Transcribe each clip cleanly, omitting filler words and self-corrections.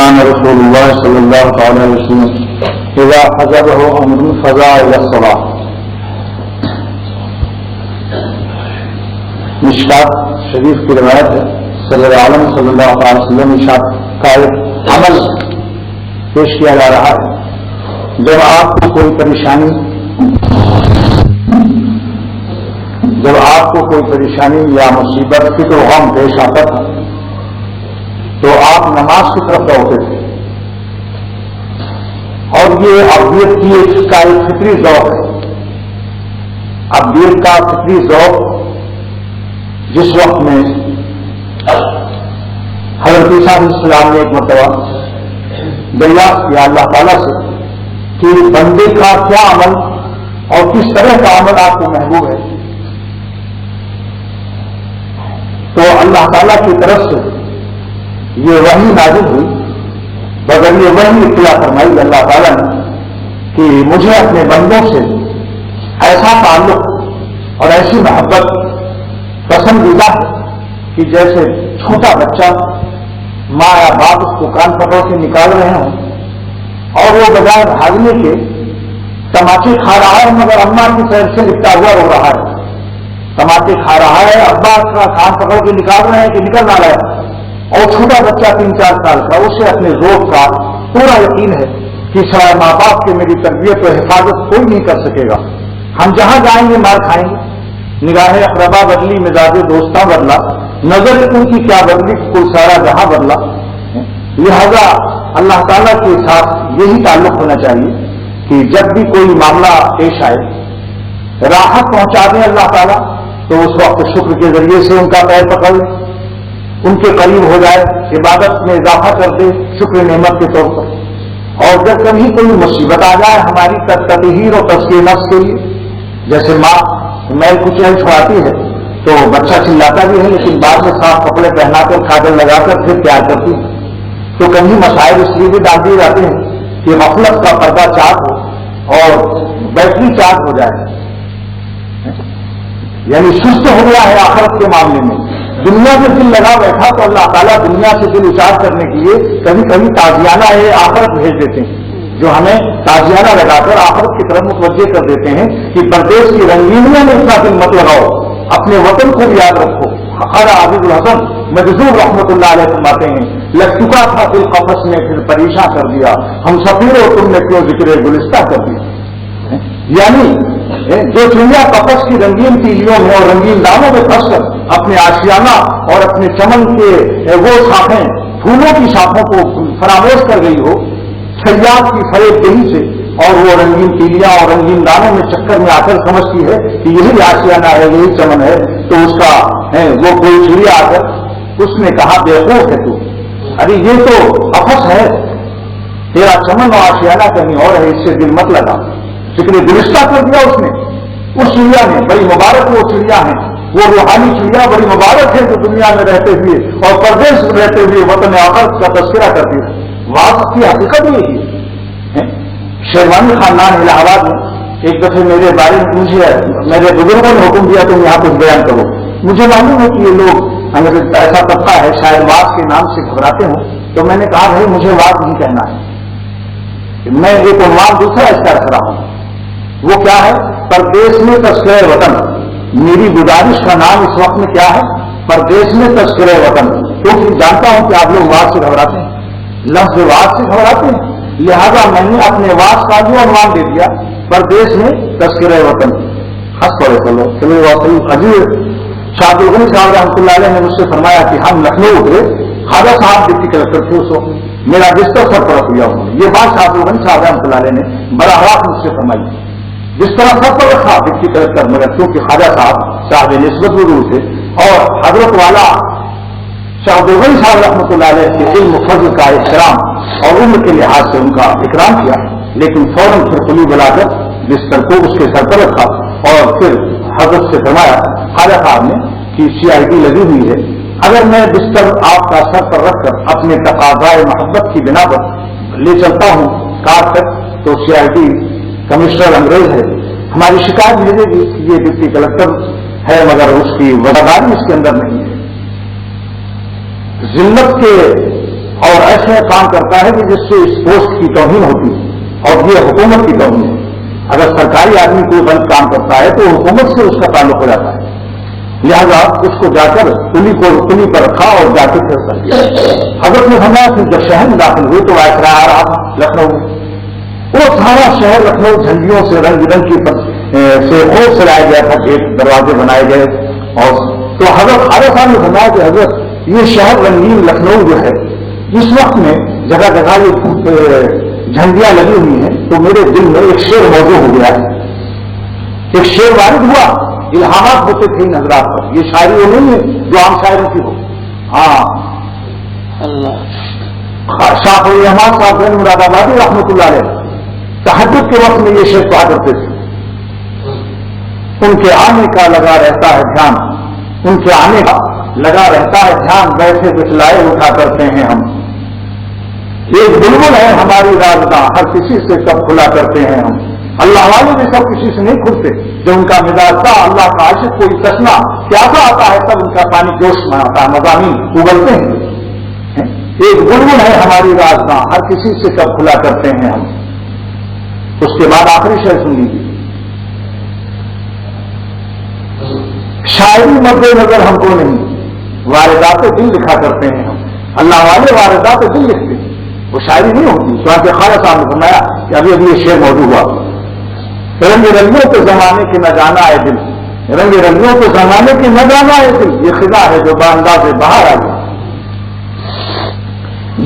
كان رسول الله صلى الله عليه وسلم إذا حجبه أمر فزع إلى الصلاة. مشکات شریف کی روایت ہے. صلی عالم صلی اللہ علیہ وسلم ارشاد کا ایک عمل پیش کیا جا رہا ہے. جب آپ کو کوئی پریشانی یا مصیبت فکر و غم پیش آتا تھا تو آپ نماز کی طرف دوڑتے تھے. اور یہ ابدیت کا ایک فطری ذوق ہے. ابدیت کا فطری ذوق جس وقت میں حضرت عیسیٰ علیہ السلام نے ایک مرتبہ دریافت کیا اللہ تعالیٰ سے کہ بندے کا کیا عمل اور کس طرح کا عمل آپ کو محبوب ہے، تو اللہ تعالیٰ کی طرف سے یہ وحی نازل ہوئی. مگر یہ وحی اطلاع فرمائی اللہ تعالیٰ نے کہ مجھے اپنے بندوں سے ایسا تعلق اور ایسی محبت پسندیدہ ہے کہ جیسے چھوٹا بچہ ماں یا باپ اس کو کان پکڑ کے نکال رہے ہوں اور وہ بجائے بھاگنے کے تماچے کھا رہا ہے مگر اماں کی طرف سے لپٹا ہوا رو رہا ہے. تماچے کھا رہا ہے، ابا کا کان پکڑ کے نکال رہے ہیں کہ نکل نہ رہا ہے. اور چھوٹا بچہ 3-4 سال کا، اسے اپنے ذوق کا پورا یقین ہے کہ سوائے ماں باپ کے میری تربیت و حفاظت کوئی نہیں کر سکے گا. ہم جہاں جائیں گے مار کھائیں گے. نگاہ اقربا بدلی، مزاج دوستاں بدلا، نظر ان کی کیا بدلی، کوئی سارا جہاں بدلا. لہذا اللہ تعالیٰ کے ساتھ یہی تعلق ہونا چاہیے کہ جب بھی کوئی معاملہ پیش آئے راحت پہنچا دیں اللہ تعالیٰ تو اس وقت شکر کے ذریعے سے ان کا پیر پکڑ لیں، ان کے قریب ہو جائے، عبادت میں اضافہ کر دے شکر نعمت کے طور پر. اور جب کبھی کوئی مصیبت آ جائے ہماری تطہیر اور تزکیہ نفس کے لیے، جیسے ماں میل کچیل چھوڑاتی ہے تو بچہ چلاتا بھی ہے لیکن بعد میں صاف کپڑے پہنا کر کھادر لگا کر پھر پیار کرتی ہے. تو کہیں مسائل اس لیے بھی ڈال دیے جاتے ہیں کہ غفلت کا پردہ چاک ہو اور بیٹری چارج ہو جائے، یعنی سست ہو گیا ہے آخرت کے معاملے میں. دنیا میں دل لگا بیٹھا تو اللہ تعالیٰ دنیا سے دل اچار کرنے کے لیے کبھی کبھی تازیانہ آخرت بھیج دیتے ہیں، جو ہمیں تازیانہ لگا کر آخرت کی طرف متوجہ کر دیتے ہیں کہ پردیش کی رنگینیوں میں اتنا دل مت لگاؤ، اپنے وطن کو بھی یاد رکھو. خارا عابد الحسن مجذوب رحمۃ اللہ علیہ فرماتے ہیں لگ چکا تھا دل قفس نے پھر پریشان کر دیا، ہم سفیر اور تم نے کیوں ذکر گلستہ کر دیا. یعنی جو چڑیا قفس کی رنگین تیلیوں میں اور رنگین دانوں میں پھنس کر اپنے آشیانہ اور اپنے چمن کے وہ شاخیں پھولوں کی شاخوں کو فراموش کر گئی ہو سیاح کی فریب دہی سے، اور وہ رنگین تیلیاں اور رنگین دانوں میں چکر میں آ کر سمجھتی ہے کہ یہی آشیانہ ہے یہی چمن ہے، تو اس کا وہ کوئی چڑیا آ کر اس نے کہا بیوقوف ہے تو، ارے یہ تو قفس ہے، تیرا چمن اور آشیانہ کہیں اور ہے، اس سے دل مت لگا. ذکر گلستہ کر دیا اس نے. اس چڑیا نے بڑی مبارک وہ چڑیا ہے، وہ روحانی چڑیا بڑی مبارک ہے جو دنیا میں رہتے ہوئے اور پردیش میں رہتے ہوئے وطن آخرت کا تذکرہ کرتی ہے. وہاں کی حقیقت یہی ہے. شیروانی خاندان الہ آباد میں ایک دفعہ میرے بارے میں مجھے میرے بزرگوں نے حکم دیا تم یہاں کچھ بیان کرو. مجھے معلوم ہے کہ یہ لوگ اگر ایسا طبقہ ہے شاید واز کے نام سے گھبراتے ہوں، تو میں نے کہا بھائی مجھے واز نہیں کہنا ہے، میں ایک عنوان دوسرا اس کا رکھ رہا ہوں. وہ کیا ہے؟ پردیش میں تذکرہ وطن. میری گزارش کا نام اس وقت میں کیا ہے؟ پردیش میں تذکرہ وطن. کیونکہ جانتا ہوں کہ آپ لوگ واز سے گھبراتے ہیں، لفظ واز سے گھبراتے ہیں، لہذا میں نے اپنے واز کا جو عنوان دے دیا پردیش میں تذکرہ وطن. خاص طور پر عجیب شاہ الغنی صاحب رحمۃ اللہ علیہ نے مجھ سے فرمایا کہ ہم لکھنؤ اترے، خواجہ صاحب ڈپٹی کلکٹر تھے اس وقت، میرا بستر سر پر رکھ دیا انہوں نے. یہ بات شاہ الغنی صاحب رحمۃ اللہ علیہ نے بڑا راست مجھ سے فرمائی. جس طرح سب پر رکھا ڈپٹی کلکٹر مگر کیونکہ خواجہ صاحب نسبت وضو تھے اور حضرت والا شاہ الغنی صاحب رحمۃ اللہ علیہ کے علم فضل کا احترام اور عمر کے لحاظ سے ان کا اکرام کیا، لیکن فوراً پھر کلی بلا کر بستر کو اس کے سر پر رکھا اور پھر حضرت سے فرمایا خواجہ صاحب نے کہ CID لگی ہوئی ہے، اگر میں بستر آپ کا سر پر رکھ کر اپنے تقاضائے محبت کی بنا پر لے چلتا ہوں کار تک تو CID کمشنر انگریز ہے، ہماری شکایت ملے گی کہ یہ ڈپٹی کلکٹر ہے مگر اس کی وفاداری اس کے اندر نہیں ہے. ذلت کے اور ایسے کام کرتا ہے کہ جس سے اس پوسٹ کی توہین ہوتی ہے اور یہ حکومت کی توہین ہے. اگر سرکاری آدمی کوئی غلط کام کرتا ہے تو حکومت سے اس کا تعلق ہو جاتا ہے. لہذا اس کو جا کر پلی پر رکھا اور جا کے پھر کر دیا. حضرت نے فرمایا کہ جب شہر میں داخل ہوئے تو وائسرائے آ رہا تھا لکھنؤ میں. وہ سارا شہر لکھنؤ جھنڈیوں سے رنگ برنگ کی سے خوب سجایا گیا تھا. گیٹ دروازے بنائے گئے. اور تو حضرت خالد صاحب نے فرمایا کہ حضرت یہ شہر رنگین لکھنؤ جو ہے اس وقت میں جگہ جگہ یہ جھنڈیاں لگی ہوئی ہیں تو میرے دل میں ایک شعر موضوع ہو گیا ہے. ایک شعر وارد ہوا. الہامات ہوتے تھے ان حضرات پر. یہ شاعری وہ نہیں ہے جو عام شاعروں کی ہو. ہاں اللہ شاہ الرحمان صاحب مراد آبادی رحمۃ اللہ علیہ تہجد کے وقت میں یہ شعر پڑھا کرتے تھے. ان کے آنے کا لگا رہتا ہے دھیان, ان کے آنے کا لگا رہتا ہے دھیان, بیٹھے بچلائے اٹھا کرتے ہیں ہم. ایک بلبل ہے ہماری رازداں, ہر کسی سے کب کھلا کرتے ہیں ہم. اللہ والے بھی سب کسی سے نہیں کھلتے. جب ان کا مزاج تھا اللہ کا عاشق کوئی تشنا پیاسا آتا ہے تب ان کا پانی جوش میں آتا ہے, مضامین اگلتے ہیں. ایک بلبل ہے ہماری رازداں, ہر کسی سے کب کھلا کرتے ہیں ہم. اس کے بعد آخری شعر سن لیجیے. شاعری مد نظر ہم کو نہیں, واردات دل لکھا کرتے ہیں ہم. اللہ والے واردات دل لکھتے ہیں, وہ شاعری نہیں ہوتی. چنانچہ خالد صاحب نے فرمایا کہ ابھی ابھی یہ شعر موضوع ہوا. رنگ رنگیوں کے زمانے کے نہ جانا ہے دل, رنگ رنگیوں کے زمانے کے نہ جانا ہے دل, یہ خدا ہے جو بانداز سے باہر آ گیا.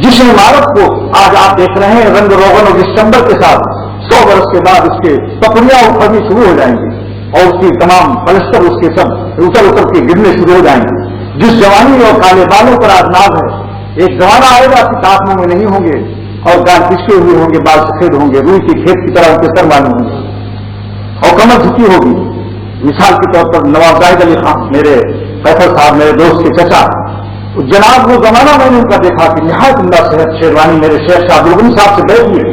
جس عمارت کو آج آپ دیکھ رہے ہیں رنگ روغن اور دسمبر کے ساتھ, 100 برس کے بعد اس کے پپڑیاں اکھڑنی شروع ہو جائیں گی اور اس کی تمام پلستر اس کے سب اتر اتر کے گرنے شروع ہو جائیں گے. جس جوانی اور کالے بالوں پر آج ناز ہے, ایک زمانہ آئے گا کہ دانتوں میں نہیں ہوں گے اور گال پچکے ہوئے ہوں گے, بال سفید ہوں گے, روئی کی کھیت کی طرح ان کے سر والے ہوں گے اور کمر جھکی ہوگی. مثال کے طور پر نواب زاہد علی خان میرے فیصل صاحب میرے دوست کے چچا جناب, وہ زمانہ میں نے ان کا دیکھا کہ نہایت عمدہ صحت شیروانی میرے شیخ شاہ عبدالغنی صاحب سے بیٹھ ہوئے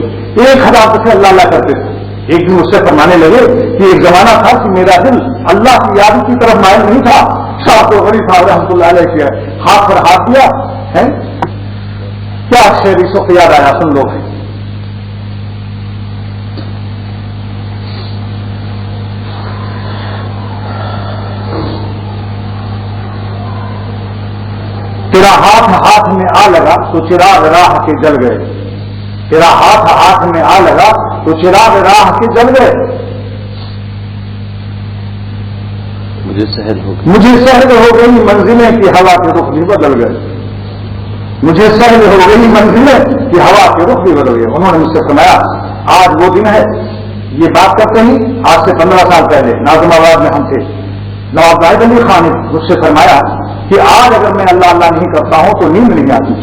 1000 سے اللہ اللہ کرتے تھے. ایک دن اس سے فرمانے لگے کہ ایک زمانہ تھا کہ میرا دل اللہ کی یاد کی طرف مائل نہیں تھا. شاہ عبدالغنی صاحب رحمۃ اللہ علیہ کیا ہاتھ پر ہاتھ دیا ہے. کیا شعر اس وقت یاد آیا, سن لو بھائی. تیرا ہاتھ میں آ لگا تو چراغ راہ کے جل گئے, تیرا ہاتھ میں آ لگا تو چراغ راہ کے جل گئے. مجھے سہل ہو گئی منزلیں کی ہوا کے رخ بھی بدل گئے, مجھے سہل ہو گئی منزلیں کی ہوا کے رخ بھی بدل گئے. انہوں نے مجھ سے فرمایا آج وہ دن ہے, یہ بات کرتے ہی آج سے 15 سال پہلے ناظم آباد میں ہم تھے. نواب زاہد علی خان نے مجھ سے فرمایا کہ آج اگر میں اللہ اللہ نہیں کرتا ہوں تو نیند نہیں آتی.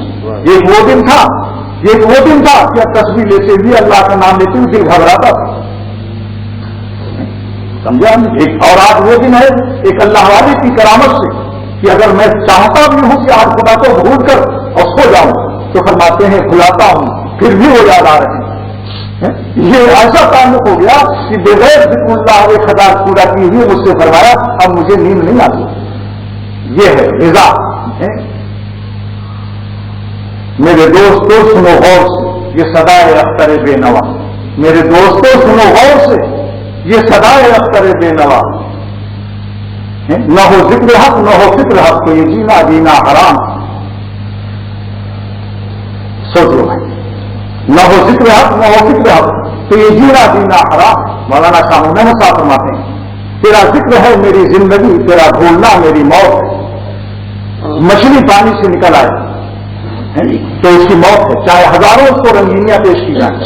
یہ وہ دن تھا کہ تصویر لیتے ہوئے اللہ کا نام لیتے ہوئے دل گھبراتا تھا, سمجھا. اور آج وہ دن ہے ایک اللہ والے کی کرامت سے کہ اگر میں چاہتا بھی ہوں کہ آج خدا کو بھول کر اور سو جاؤں تو فرماتے ہیں بھلاتا ہوں پھر بھی وہ یاد آ رہے ہیں. یہ ایسا تعلق ہو گیا کہ بغیر ذکر اللہ خدا پورا کی ہوئی مجھ سے فرمایا اب مجھے نیند نہیں آتی. یہ ہے رضا. میرے دوستوں سنو غور سے یہ صدائے اختر بے نوا, میرے دوستوں سنو غور سے یہ صدائے اختر بے نوا. نہ ہو ذکر حق نہ ہو فکر حق تو یہ جینا حرام. سوچ لو بھائی, نہ ہو ذکر حق نہ ہو فکر حق تو یہ جینا حرام. مولانا شاہ محمد صاحب فرماتے ہیں تیرا ذکر ہے میری زندگی, تیرا بھولنا میری موت ہے. مچھلی پانی سے نکل آئے تو اس کی موت ہے, چاہے ہزاروں اس کو رنگینیاں پیش کی جائیں.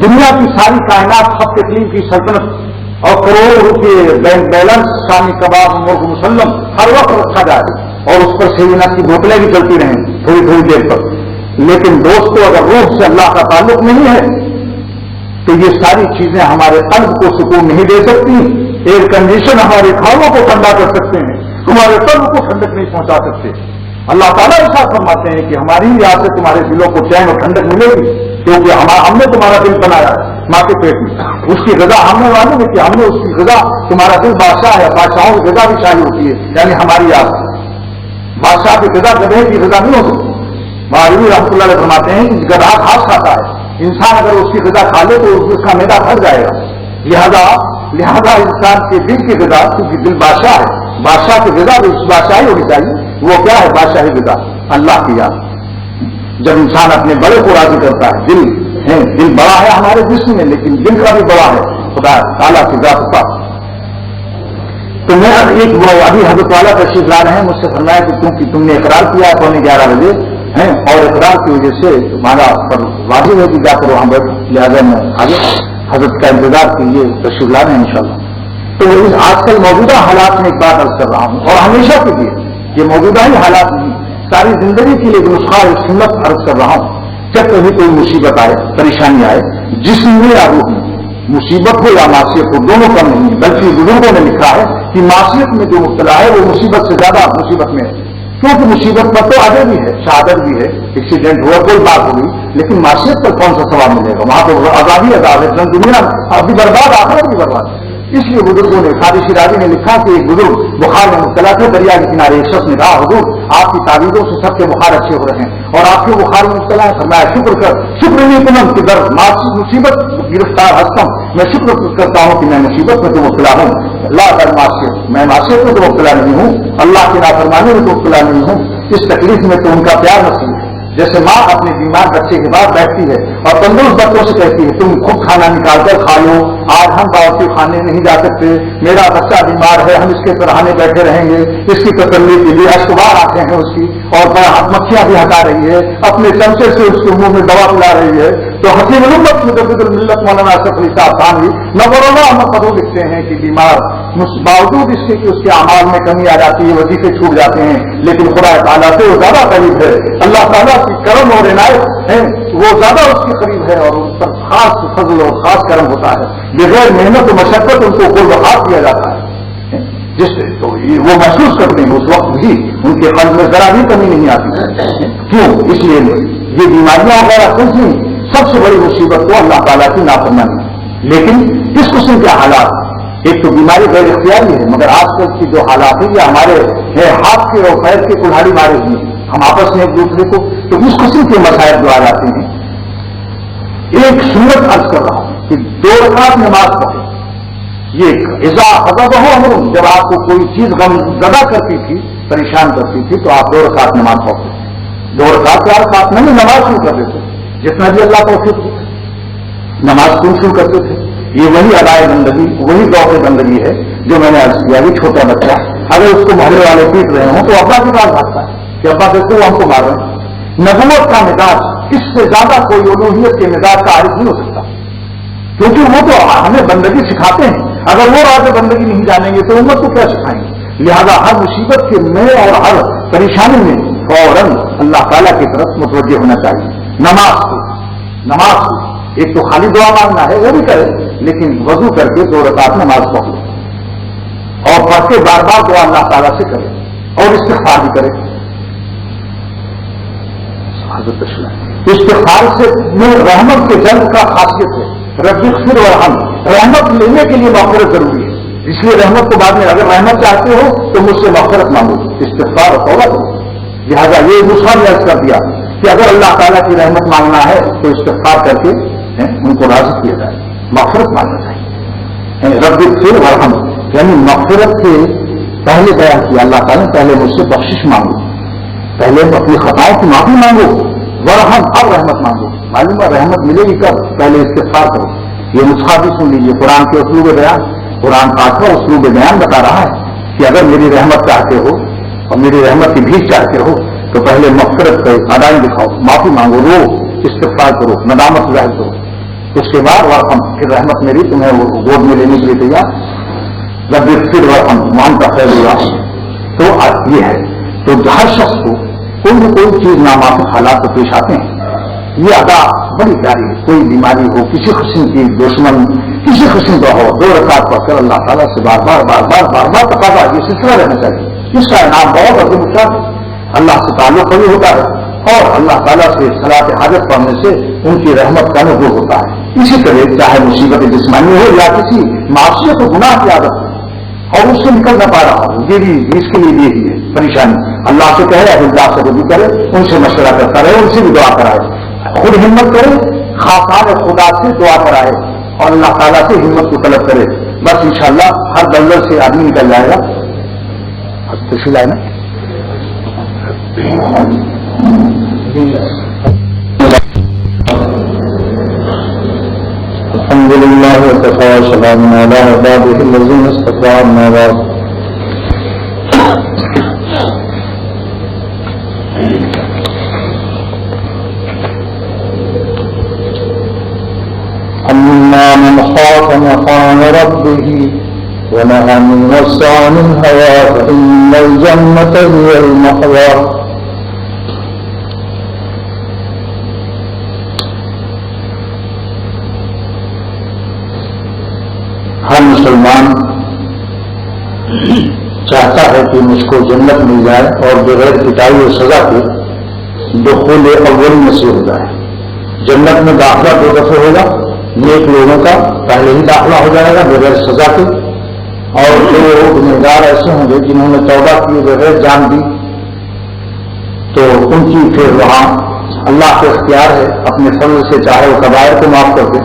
دنیا کی ساری کائنات خط تقلیم کی سلطنت اور کروڑوں روپے بینک بیلنس شامی کباب مرغ مسلم ہر وقت رکھا جائے اور اس پر سینا کی بوتلیں بھی چلتی رہیں تھوڑی تھوڑی دیر پر. لیکن دوستوں اگر روح سے اللہ کا تعلق نہیں ہے تو یہ ساری چیزیں ہمارے قلب کو سکون نہیں دے سکتی. ایئر کنڈیشن ہمارے کھانوں کو ٹھنڈا کر سکتے ہیں, تمہارے قلب کو ٹھنڈک نہیں پہنچا سکتے. اللہ تعالیٰ ارشاد فرماتے ہیں کہ ہماری یاد سے تمہارے دلوں کو چین اور ٹھنڈک ملے گی کیونکہ ہم نے تمہارا دل بنایا ماں کے پیٹ میں. اس کی غذا ہم نے معلوم ہے کہ ہم نے اس کی غذا, تمہارا دل بادشاہ ہے, بادشاہوں کی غذا بھی شاہی ہوتی ہے یعنی ہماری یاد. بادشاہ کی غذا گدھے کی غذا نہیں ہو سکتی. مولوی رحمۃ اللہ علیہ فرماتے ہیں کہ گدھا گھاس کھاتا ہے، انسان اگر اس کی غذا کھا لے تو اس کا معدہ بھر جائے گا، لہذا انسان کے دل کی غذا، کیونکہ دل بادشاہ ہے، بادشاہ کی غذا بھی اس بادشاہی ہونی چاہیے، وہ کیا ہے؟ بادشاہی غذا، اللہ کی یاد۔ جب انسان اپنے بڑے کو راضی کرتا ہے، دل بڑا ہے ہمارے جسم میں، لیکن دل کا بھی بڑا ہے خدا تعالیٰ کی ذات پر۔ تو میں ایک وہ ابھی حضرت والا تشریف لا رہے ہیں، مجھ سے فرمایا کہ کیونکہ تم نے اقرار کیا ہے 11:15 بجے اور اقرار کی وجہ سے تمہارا پر واجب ہے کہ جا کر وہاں بیٹھو، لہٰذا میں آگے حضرت کا انتظار کیجیے، تشریف لا رہے ہیں انشاءاللہ۔ تو اس آج کل موجودہ حالات میں ایک بات عرض کر رہا ہوں، اور ہمیشہ کے لیے یہ موجودہ ہی حالات نہیں، ساری زندگی کے لیے نسخہ سنت عرض کر رہا ہوں۔ جب کبھی کوئی مصیبت آئے، پریشانی آئے، جسم میں یا روح میں، مصیبت ہو یا معصیت ہو، دونوں کم نہیں ہے، بلکہ بزرگوں نے لکھا ہے کہ معصیت میں جو مبتلا ہے وہ مصیبت سے زیادہ مصیبت میں ہے، کیونکہ مصیبت پر تو آگے بھی ہے، شہادت بھی ہے، ایکسیڈنٹ ہوا، کوئی بات ہوگی، لیکن معصیت پر کون سا ثواب ملے گا؟ وہاں تو عذاب ہی عذاب ہے، دنیا اب بھی برباد، آخرت بھی برباد ہے۔ اس لیے بزرگوں نے، قاضی شیرازی نے لکھا کہ ایک بزرگ بخار میں مبتلا تھے، دریا کے کنارے ایک شخص نے کہا حضور آپ کی تعویذوں سے سب کے بخار اچھے ہو رہے ہیں اور آپ کے بخار میں مبتلا ہے، فرمایا شکر کر، شکر نہیں کنم کہ در مصیبت گرفتار ہستم، میں شکر کرتا ہوں کہ میں مصیبت میں تو مبتلا ہوں، لا در معصیت، میں معصیت میں تو مبتلا نہیں ہوں، اللہ کی نافرمانی میں تو مبتلا نہیں ہوں، اس تکلیف میں تو ان کا پیار نصیب ہے۔ جیسے ماں اپنے بیمار بچے کے بعد بیٹھتی ہے اور تندرست بچوں سے کہتی ہے تم خود کھانا نکال کر کھا لو، آج ہم باورچی خانے نہیں جا سکتے، میرا بچہ بیمار ہے، ہم اس کے سراہنے بیٹھے رہیں گے، اس کی تسلی کے لیے اشکبار آتے ہیں اس کی، اور مکھیاں بھی ہٹا رہی ہے، اپنے چمچے سے اس کے منہ میں دوا پلا رہی ہے، تو حکیم الامت مجدد الملت مولانا اشرف علی صاحب خانوی نور اللہ احمد قدو لکھتے ہیں کہ بیمار باوجود اس کے کہ اس کے اعمال میں کمی آ جاتی ہے، وظیفے چھوٹ جاتے ہیں، لیکن خدا تعالیٰ سے وہ زیادہ قریب ہے، اللہ تعالیٰ کی کرم اور عنایت ہے وہ زیادہ اس کے قریب ہے، اور اس پر خاص فضل اور خاص کرم ہوتا ہے، بغیر محنت و مشقت ان کو قرب حاصل کیا جاتا ہے، جس سے تو وہ محسوس کرتے ہیں اس وقت بھی ان کے قلب میں ذرا بھی کمی نہیں آتی، کیوں؟ اس لیے یہ بیماریاں وغیرہ کچھ نہیں، سب سے بڑی مصیبت تو اللہ تعالیٰ کی نافرمانی ہے۔ لیکن اس قسم کے حالات، ایک تو بیماری غیر اختیاری ہے، مگر آج کل کی جو حالات ہیں یہ ہمارے ہاتھ کے اور پیر کے کلہاڑی مارے ہوئے ہیں، ہم آپس میں ایک دوسرے کو، تو اس قسم کے مسائل جو آ جاتے ہیں، ایک سنت عرض کر رہا ہوں کہ 2 رکعت نماز پڑھیں، یہ اذا حضبہ امر، جب آپ کو کوئی چیز غم زدہ کرتی تھی، پریشان کرتی تھی، تو آپ 2 رکعت نماز پڑھتے، 2 رکعت 4 رکعت میں نماز شروع کر دیتے، جتنا بھی اللہ توفیق دے نماز شروع کرتے تھے۔ یہ وہی ادائے بندگی، وہی ذوق بندگی ہے جو میں نے عرض کیا کہ چھوٹا بچہ اگر اس کو محلے والے پیٹ رہے ہوں تو ابا کے پاس بھاگتا ہے کہ ابا دیکھو ہم کو مار رہے ہیں۔ نبوت کا مزاج اس سے زیادہ کوئی الوہیت کے مزاج کا عارف نہیں ہو سکتا، کیونکہ وہ تو ہمیں بندگی سکھاتے ہیں، اگر وہ راز بندگی نہیں جانیں گے تو امت کو کیا سکھائیں گے؟ لہذا ہر مصیبت کے میں اور ہر پریشانی میں فوراً اللہ تعالیٰ کی طرف متوجہ ہونا چاہیے۔ نماز کو ایک تو خالی دعا مانگنا ہے وہ بھی کرے، لیکن وضو کر کے 2 رکعت نماز پڑھ لے اور پڑھ کے بار بار دعا اللہ تعالیٰ سے کرے اور استغفار بھی کرے۔ استغفار سے میں رحمت کے جلد کا خاصیت ہے، رب اغفر ورحم، رحمت لینے کے لیے مغفرت ضروری ہے، اس لیے رحمت کو بعد میں اگر رحمت چاہتے ہو تو مجھ سے مغفرت مانگو، استغفار اور توبہ کرو۔ لہٰذا یہ نسخہ بھی عرض کر دیا کہ اگر اللہ تعالیٰ کی رحمت مانگنا ہے تو استغفار کر کے ان کو راضی کیا جائے، مغفرت مانگنا چاہیے۔ رب اغفر ورحم یعنی مغفرت سے پہلے بیان کیا اللہ تعالیٰ نے، پہلے مجھ سے بخشش مانگو، پہلے اپنی خطاؤں کی معافی مانگو، ورحم اب رحمت مانگو۔ معلوم ہے رحمت ملے گی کب؟ پہلے استغفار کرو۔ یہ نسخہ بھی سن لیجیے، قرآن کے اسلوب بیان، قرآن پاک کا اسلوب بیان بتا رہا ہے کہ اگر میری رحمت چاہتے ہو اور میری رحمت کی بھیک چاہتے ہو تو پہلے مغفرت کا ادائیں دکھاؤ، معافی مانگو، رو، استغفار کرو، ندامت ظاہر کرو، اس کے بعد ورحم، پھر رحمت میری تمہیں وہ گود میں لینے کے لیے تیار، رب اغفر ورحم وانت خیر الراحمین۔ تو یہ ہے، تو ہر شخص کو کوئی نہ کوئی چیز نامعلوم حالات کو پیش آتے ہیں، یہ ادا بڑی پیاری ہے، کوئی بیماری ہو، کسی قسم کی دشمن کسی قسم کا ہو، 2 رکعت پڑھ کر اللہ تعالیٰ سے بار بار تقاضا، یہ سلسلہ رہنا چاہیے، اس کا انعام بہت عظیم ہے، اللہ سے تعلق قوی ہوتا ہے اور اللہ تعالیٰ سے صلاۃ حاجت پڑھنے سے ان کی رحمت کا نزول ہوتا ہے۔ اسی طرح چاہے مصیبت جسمانی ہو یا کسی معصیت و گناہ کی عادت ہو، اور اس سے نکل نہ پا رہا ہوں، یہ بھی اس کے لیے یہی ہے پریشانی. اللہ سے کہے، اللہ سے بھی کرے، ان سے مشورہ کرتا رہے، ان سے بھی دعا کرائے، خود ہمت کرے، خاصان خدا سے دعا کرائے اور اللہ تعالیٰ سے ہمت کو طلب کرے. بس انشاءاللہ ہر دلدل سے آدمی نکل جائے گا. خوشی لائے نا. الحمد للہ وكفى وسلام على عباده الذين اصطفى أما بعد. أما من خاف مقام ربه ونهى النفس عن الهوى فإن الجنة هي المأوى. ہر مسلمان چاہتا ہے کہ مجھ کو جنت مل جائے اور بغیر پٹائی و سزا کے دخول اول میں سے ہو جائے. جنت میں داخلہ 2 دفعہ ہوگا، نیک لوگوں کا پہلے ہی داخلہ ہو جائے گا بغیر سزا کے، اور جو گنہگار ایسے ہوں گے جنہوں نے توبہ کی بغیر جان دی تو ان کی پھر وہاں اللہ کے اختیار ہے اپنے فضل سے چاہے وہ کبائر کو معاف کر دے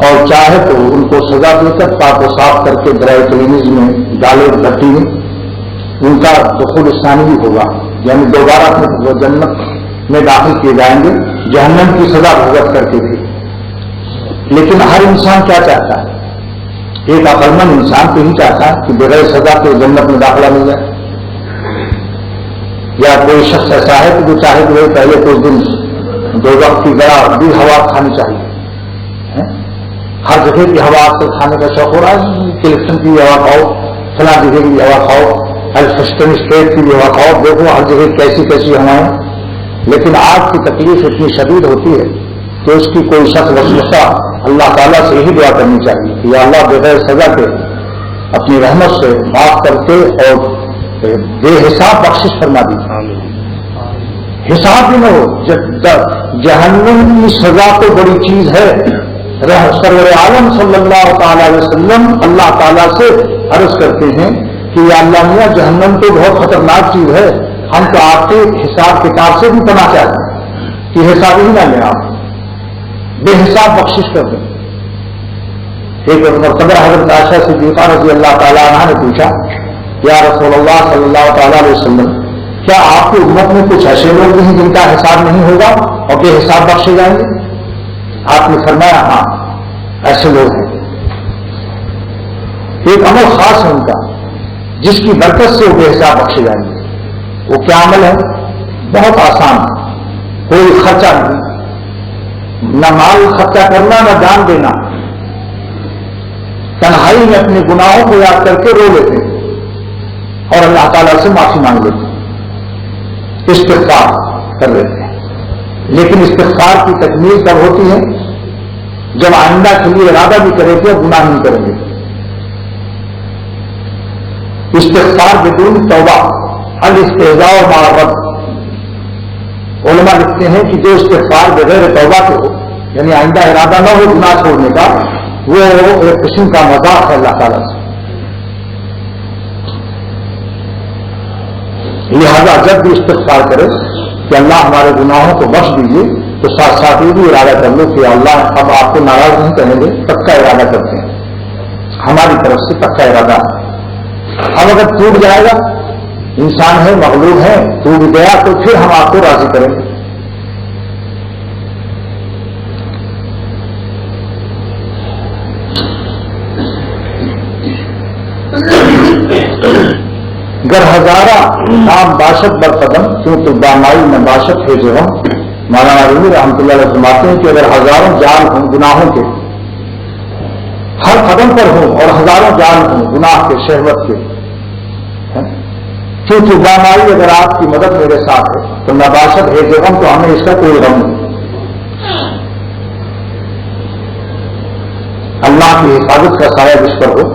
اور چاہے تو ان کو سزا دے کر پاک و صاف کر کے ڈرائی کلینز میں ڈالے بھٹی میں ان کا دخول ثانی بھی ہوگا، یعنی دوبارہ وہ جنت میں داخل کیے جائیں گے جہنم کی سزا بھگت کر کے بھی. لیکن ہر انسان کیا چاہتا ہے؟ ایک عقلمند انسان تو ہی چاہتا ہے کہ بغیر سزا کے جنت میں داخلہ مل جائے. یا کوئی شخص ایسا ہے کہ جو چاہے کہ وہ پہلے کچھ دن دو وقت کی گرا بھی ہوا کھانی چاہیے. ہر جگہ کی ہوا سے کھانے کا شوق ہو رہا ہے، کلیکشن کی بھی ہوا کھاؤ، فلاں جگہ کی بھی ہوا کھاؤ، الفسٹن اسٹیٹ کی بھی ہوا کھاؤ، دیکھو ہر جگہ کیسی کیسی ہوائیں. لیکن آج کی تکلیف اتنی شدید ہوتی ہے کہ اس کی کوئی شخص وسوسہ اللہ تعالیٰ سے یہی دعا کرنی چاہیے کہ یا اللہ بغیر سزا کے اپنی رحمت سے معاف کر کے اور بے حساب بخشش فرما دیجیے. حساب بھی نہ ہو. جہنم کی سزا تو بڑی چیز ہے. سرور عالم صلی اللہ تعالی علیہ وسلم اللہ تعالیٰ سے عرض کرتے ہیں کہ یا اللہ میاں جہنم تو بہت خطرناک چیز ہے، ہم تو آپ کے حساب کتاب سے بھی پناہ چاہتے ہیں کہ حساب ہی نہ لیں، آپ بے حساب بخشش کر دیں. ایک مرتبہ حضرت عائشہ صدیقہ رضی اللہ تعالیٰ عنہ نے پوچھا یا رسول اللہ صلی اللہ تعالیٰ علیہ وسلم کیا آپ کی امت میں کچھ ایسے لوگ نہیں جن کا حساب نہیں ہوگا اور بے حساب بخشے جائیں گے؟ آپ نے فرمایا ہاں ایسے لوگ ہیں. ایک عمل خاص ہے ان کا جس کی برکت سے وہ بے حساب بخشے جائیں گے. وہ کیا عمل ہے؟ بہت آسان، کوئی خرچہ نہیں، نہ مال خرچہ کرنا نہ جان دینا. تنہائی میں اپنے گناہوں کو یاد کر کے رو لیتے ہیں اور اللہ تعالیٰ سے معافی مانگ لیتے ہیں، استغفار کر لیتے ہیں. لیکن استغفار کی تکمیل کب ہوتی ہے؟ جب آئندہ کے لیے ارادہ بھی کریں گے اور گناہ نہیں کریں گے. استغفار بدون توبہ الاستہزاء مع الرب. علماء لکھتے ہیں کہ جو استغفار بغیر توبہ کے ہو، یعنی آئندہ ارادہ نہ ہو گناہ چھوڑنے کا، وہ ایک قسم کا مذاق ہے اللہ تعالیٰ سے. لہذا جب بھی استغفار کرے کہ اللہ ہمارے گناہوں کو بخش دیجیے تو ساتھ ساتھ یہ بھی ارادہ کر لو کہ اللہ اب آپ کو ناراض نہیں کریں گے، پکا ارادہ کرتے ہیں ہماری طرف سے، پکا ارادہ ہے. اب اگر ٹوٹ جائے گا، انسان ہے مغلوب ہے، ٹوٹ گیا تو پھر ہم آپ کو راضی کریں گے. گر ہزارہ نام باشد بر قدم کیوں تو دامائی میں باشد ہے جو ہم. مولانا رومی رحمۃ اللہ علیہ فرماتے ہیں کہ اگر ہزاروں جان ہوں گناہوں کے ہر قدم پر ہوں اور ہزاروں جان ہوں گناہ کے شہوت کے، کیوں تو دامائی اگر آپ کی مدد میرے ساتھ ہے تو نہ باشد ہے جو ہم، تو ہمیں اس کا کوئی غم نہیں. اللہ کی حفاظت کا سایہ جس پر ہو.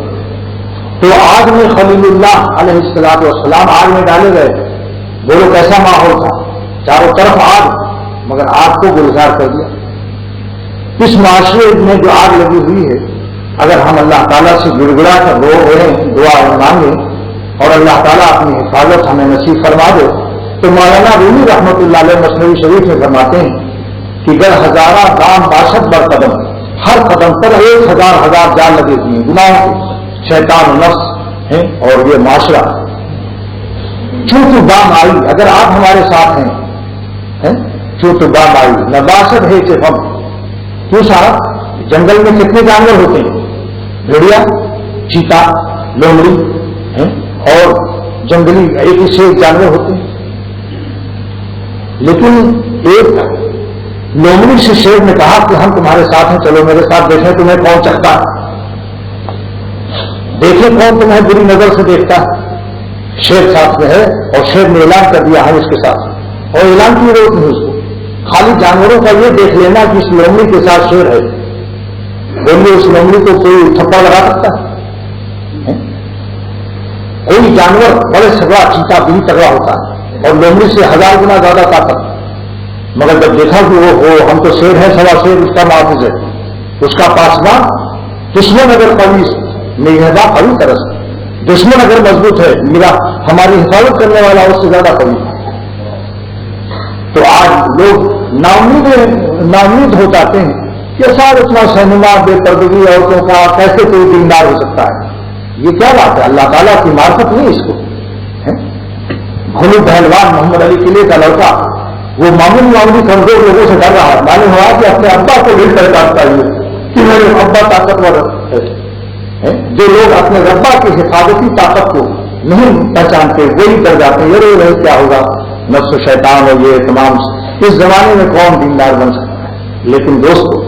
تو آگ میں خلیل اللہ علیہ السلام آگ میں ڈالے گئے، بولو کیسا ماحول تھا، چاروں طرف آگ، مگر آگ کو گلزار کر دیا. اس معاشرے میں جو آگ لگی ہوئی ہے اگر ہم اللہ تعالیٰ سے گڑ گڑا کر رو رہے دعا مانگیں اور اللہ تعالیٰ اپنی حفاظت ہمیں نصیب فرما دے، تو مولانا رومی رحمۃ اللہ علیہ مثنوی شریف میں فرماتے ہیں کہ گر ہزارہ دام باشد بر قدم، ہر قدم پر 1000 جال لگے ہوئے ہیں گناہوں کے، شیطان و نفس ہیں اور یہ معاشرہ۔ چونکہ بام آئی، اگر آپ ہمارے ساتھ ہیں چونکہ بام آئی نہ باشد ہے کہ ہم کیوں صاحب، جنگل میں کتنے جانور ہوتے ہیں؟ بھیڑیا، چیتا، لومڑی اور جنگلی ایک ہی سے جانور ہوتے ہیں، لیکن ایک لومڑی سے شیر نے کہا کہ ہم تمہارے ساتھ ہیں، چلو میرے ساتھ دیکھیں تمہیں کون چکھتا ہے، دیکھیں کون تمہیں بری نظر سے دیکھتا ہے۔ شیر ساتھ میں ہے اور شیر نے اعلان کر دیا ہم اس کے ساتھ، اور اعلان کی ضرورت نہیں اس کو، خالی جانوروں کا یہ دیکھ لینا کہ اس لومڑی کے ساتھ شیر ہے، بولیے اس لومڑی کو کوئی تھپڑ لگا سکتا ہے؟ کوئی جانور بڑے سگڑا چیتا بھی تگڑا ہوتا ہے اور لومڑی سے 1000 گنا زیادہ طاقت، مگر جب دیکھا کہ وہ ہم تو شیر ہے، سوا شیر اس کا محافظ ہے، اس کا پاسبان دشمن اگر قوی نگہباں قوی طرح سے، دشمن اگر مضبوط ہے میرا ہماری حفاظت کرنے والا اس سے زیادہ قوی۔ تو آج لوگ ناامید ہو جاتے ہیں کہ سارا اتنا سینما بے پردگی عورتوں کا کیسے کوئی دیندار ہو سکتا ہے؟ یہ کیا بات ہے؟ اللہ تعالیٰ کی معرفت نہیں اس کو۔ بھولو پہلوان محمد علی قلعے کا لڑکا وہ معمولی کمزور لوگوں سے ڈر رہا ہے، معلوم ہوا کہ اپنے ابا کو لڑ کر کاٹتا ہے کہ میرے ابا طاقتور ہے۔ جو لوگ اپنے ربا کی حفاظتی طاقت کو نہیں پہچانتے وہی کر جاتے ہیں، یہ رہے کیا ہوگا، نفس و شیطان اور یہ تمام۔ اس زمانے میں کون دیندار بن سکتا ہے؟ لیکن دوستو،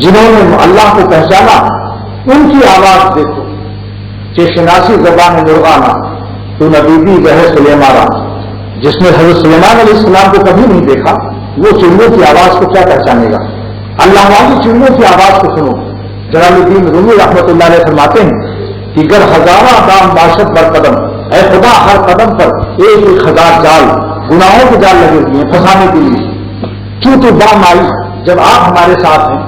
جنہوں نے اللہ کو پہچانا ان کی آواز دیکھو، چشناسی زبان مرغانہ تو نبی گہے سلیمانہ، جس نے حضرت سلیمان علیہ السلام کو کبھی نہیں دیکھا وہ چڑیوں کی آواز کو کیا پہچانے گا؟ اللہ والی چڑیوں کی آواز کو سنو۔ جلال الدین رومی رحمۃ اللہ علیہ فرماتے ہیں کہ گر ہزارہ دام باشد بر قدم، اے خدا ہر قدم پر 1000 جال گناہوں کے جال لگے ہوئے ہیں پھنسانے کے لیے۔ چونکہ بام آئی، جب آپ ہمارے ساتھ ہیں،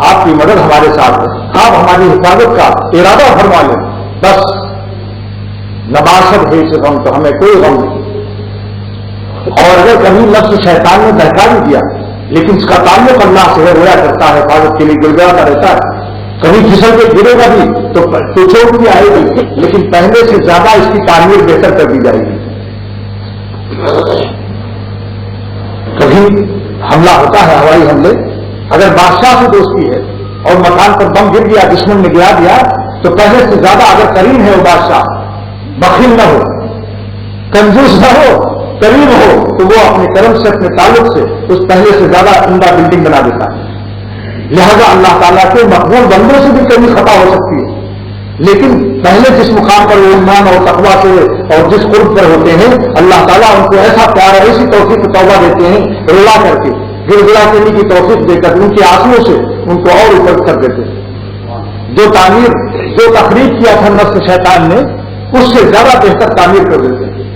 آپ کی مدد ہمارے ساتھ ہے، آپ ہماری حفاظت کا ارادہ فرما لیں، بس نباشد ہے سے غم، تو ہمیں کوئی غم نہیں۔ اور اگر کبھی نفس شیطان نے بہکا بھی دیا لیکن اس کا تعلق اللہ سے ہے، رویا کرتا ہے، حفاظت کے لیے گر گراتا رہتا ہے، کبھی پھسل کے گرے گا بھی تو چوٹ بھی آئے گی، لیکن پہلے سے زیادہ اس کی تعمیر بہتر کر دی جائے گی۔ کبھی حملہ ہوتا ہے، ہوائی حملے، اگر بادشاہ سے دوستی ہے اور مکان پر بم گر گیا، دشمن نے گرا دیا، تو پہلے سے زیادہ اگر کریم ہے وہ بادشاہ، بخیل نہ ہو، کنجوس نہ ہو، کریم ہو، تو وہ اپنے کرم سے، اپنے تعلق سے اس پہلے سے زیادہ عمدہ بلڈنگ بنا دیتا ہے۔ لہذا اللہ تعالیٰ کے مقبول بندوں سے بھی کبھی خطا ہو سکتی ہے، لیکن پہلے جس مقام پر وہ ایمان اور تقویٰ سے اور جس قرب پر ہوتے ہیں، اللہ تعالیٰ ان کو ایسا پیار اور ایسی توفیق توبہ دیتے ہیں، رلا کر کے گر گرا کرنے کی توفیق دے کر ان کے آنسوؤں سے ان کو اور اوپر کر دیتے ہیں۔ جو تقریب کیا تھا نفس شیطان نے، اس سے زیادہ بہتر تعمیر کر دیتے ہیں۔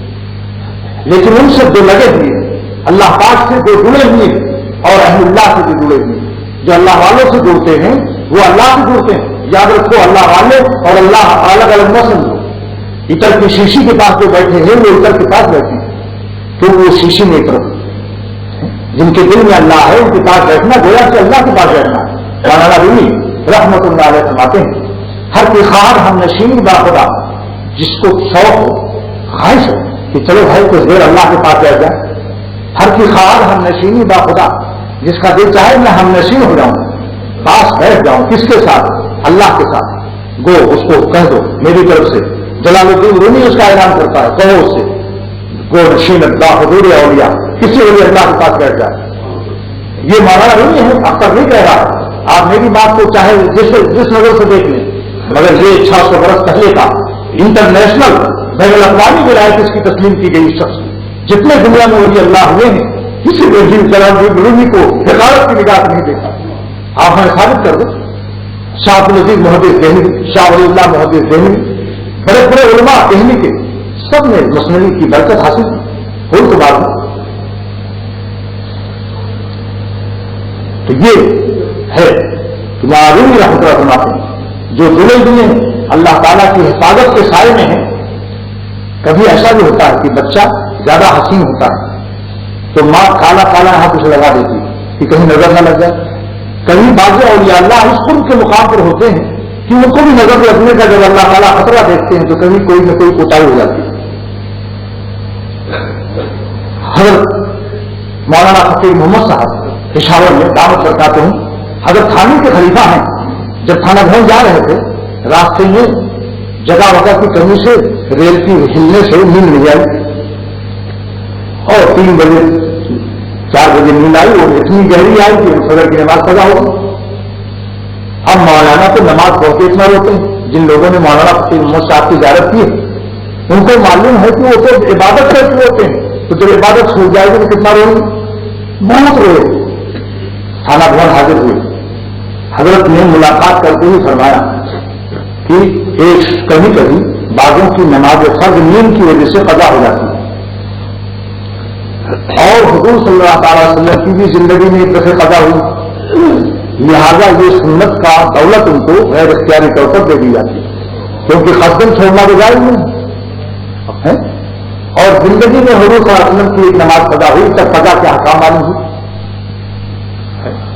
لیکن ان سے جو لگے ہوئے ہیں، اللہ پاک سے جو جڑے ہوئے ہیں اور اہل اللہ سے جو جڑے ہوئے ہیں، جو اللہ والوں سے جڑتے ہیں وہ اللہ سے جڑتے ہیں۔ یاد رکھو، اللہ والے اور اللہ الگ الگ نہ سمجھو۔ عطر کی شیشی کے پاس جو بیٹھے ہیں وہ عطر کے پاس بیٹھے ہیں، کیونکہ وہ شیشی نہیں طرف، جن کے دل میں اللہ ہے ان کے پاس بیٹھنا گویا کہ اللہ کے پاس بیٹھنا ہے۔ مولانا رومی رحمۃ اللہ علیہ فرماتے ہیں ہر کی خواہر ہم نشین باخدا، جس کو شوق ہو، خواہش ہو کہ چلو بھائی کچھ دیر اللہ کے پاس بیٹھ جائے، ہر کی خواہر ہم نشینی باخدا، جس کا دل چاہے میں ہم نشین ہو جاؤں، پاس بیٹھ جاؤں، کس کے ساتھ؟ اللہ کے ساتھ۔ گو اس کو کہہ دو میری طرف سے، جلال الدین رومی اس کا اعلان کرتا ہے، کہو اس سے گو نشین اللہ حضور اولیاء، کسی ولی اللہ کے پاس بیٹھ جائے۔ یہ مولانا رومی ہے، اختر نہیں کہہ رہا، آپ میری بات کو چاہے جس نظر سے دیکھ لیں، مگر یہ 600 برس پہلے کا انٹرنیشنل بین الاقوامی ولایت اس کی تسلیم کی گئی شخص، جتنے دنیا میں ولی اللہ ہوئے ہیں کسی نے بھی جلال الدین رومی کو حقارت کی نگاہ نہیں دیکھا۔ آپ ہمیں ثابت کر دو، شاہ عبدالعزیز محدث دہلوی، شاہ ولی اللہ محدث دہلوی، بڑے بڑے علماء دہلی کے، سب نے مثنوی کی برکت حاصل کی، کوئی تو بات نہیں۔ تو یہ ہے کہ معروف رحمۃ اللہ فرماتے ہیں جو دلے دلے اللہ تعالیٰ کی حفاظت کے سائے میں ہیں. کبھی ایسا بھی ہوتا ہے کہ بچہ زیادہ حسین ہوتا ہے تو ماں کالا کالا یہاں کچھ لگا دیتی ہے کہ کہیں نظر نہ لگ جائے. کبھی بعض اولیاء اللہ اس قرب کے مقام پر ہوتے ہیں کہ ان کو بھی نظر رکھنے کا جب اللہ تعالیٰ خطرہ دیکھتے ہیں تو کبھی کوئی نہ کوئی کوتاہی ہو جاتی ہے. حضرت مولانا فقیر محمد صاحب پشاور میں دعوت کرتا ہوں حضرت تھانے کے خلیفہ ہیں. جب تھانہ بھون جا رہے تھے راستے میں جگہ وگہ کی کمی سے ریل کی ہلنے سے نیند نہیں آئی اور 3 بجے 4 بجے نیند آئی اور اتنی گہری آئی کہ فجر کی نماز پڑھا ہوگی. ہم مولانا تو نماز پڑھ کے اتنا روتے ہیں. جن لوگوں نے مولانا فقیر محمد صاحب کی زیارت کی ہے ان کو معلوم ہے کہ وہ تو عبادت کرتے ہوتے ہیں تو جب عبادت چھوٹ جائے گی تو کتنا روئیں گے. بہت روئے. تھانہ بھون حاضر ہوئے. حضرت نے ملاقات کرتے ہوئے فرمایا کہ کبھی کبھی بعضوں کی نماز فرض نیند کی وجہ سے قضا ہو جاتی ہے اور حضور صلی اللہ تعالی وسلم کی بھی زندگی میں ایک دفعہ قضا ہوئی. لہذا یہ سنت کا دولت ان کو غیر اختیاری طور پر دے دی جاتی ہے کیونکہ قصدن چھوڑنا تو جائز نہیں ہے. اور زندگی میں حضور صلی اللہ علیہ وسلم کی ایک نماز قضا ہوئی تب قضا کے احکام معلوم ہوئی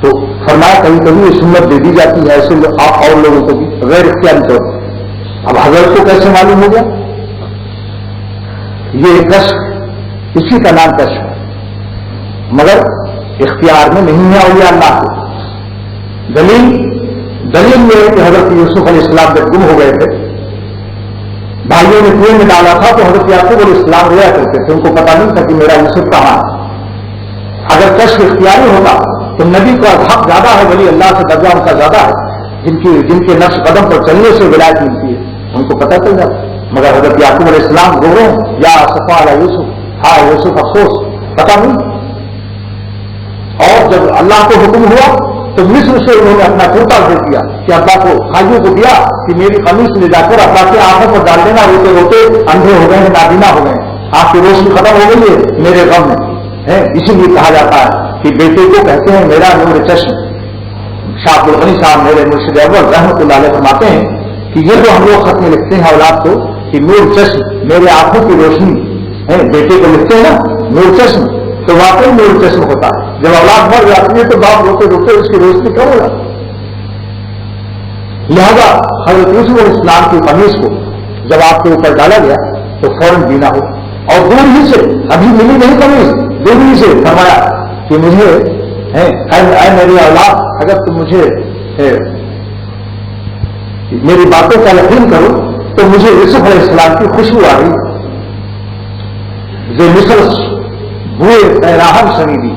تو فرمایا کبھی کبھی یہ سنت دے دی جاتی ہے ایسے آپ اور لوگوں کو بھی غیر اختیاری طور پر. اب حضرت کو کیسے معلوم ہو گیا؟ یہ کشف اسی کا نام کشف ہے مگر اختیار میں نہیں ہے اولیاء اللہ کو. دلیل یہ ہے کہ حضرت یوسف علیہ السلام جب گم ہو گئے تھے بھائیوں نے کنویں میں ڈالا تھا تو حضرت یعقوب علیہ السلام رویا کرتے تھے. ان کو پتا نہیں تھا کہ میرا یوسف کہاں ہے. اگر کشف اختیاری ہوتا تو نبی کا حق زیادہ ہے ولی اللہ سے درجہ ان کا زیادہ ہے جن کے نقش قدم پر چلنے سے ولایت ملتی ہے ان کو پتہ چل جاتا. مگر حضرت یعقوب علیہ السلام رو رہے ہیں یا صفا علی یوسف ہاں یوسف افسوس پتہ نہیں. اور جب اللہ کو حکم ہوا تو مصر سے انہوں نے اپنا کرتا دے دیا کہ ابا کو بھائیوں کو دیا کہ میری قمیص لے جا کر ابا کے آنکھوں پر ڈال دینا. روتے روتے اندھے ہو گئے ہیں نابینا ہو گئے آپ کی روشنی ختم ہو گئی ہے میرے غم میں. اسی لیے کہا جاتا ہے کہ بیٹے کو کہتے ہیں میرا نور چشم. شاہ عبد الغنی صاحب میرے مرشد اول رحمۃ اللہ علیہ فرماتے ہیں کہ یہ جو ہم لوگ خط میں لکھتے ہیں اولاد کو کہ نور چشم میرے آنکھوں کی روشنی بیٹے کو لکھتے ہیں نا نور چشم تو واقعی نور چشم ہوتا ہے. جب اولاد مر جاتی ہے تو باپ روتے روتے اس کی روشنی کم ہو جاتی ہے. لہذا حضرت یوسف علیہ السلام کی قمیص کو جب آپ کے اوپر ڈالا گیا تو فوراً بینا ہو اور دور ہی سے ابھی ملی نہیں قمیص دور ہی سے فرمایا کہ مجھے اے میری اولاد اگر تم مجھے میری باتوں کا یقین کرو تو مجھے یوسف علیہ السلام کی خوشبو آ رہی جو مصر بوئے راہم شنیدی.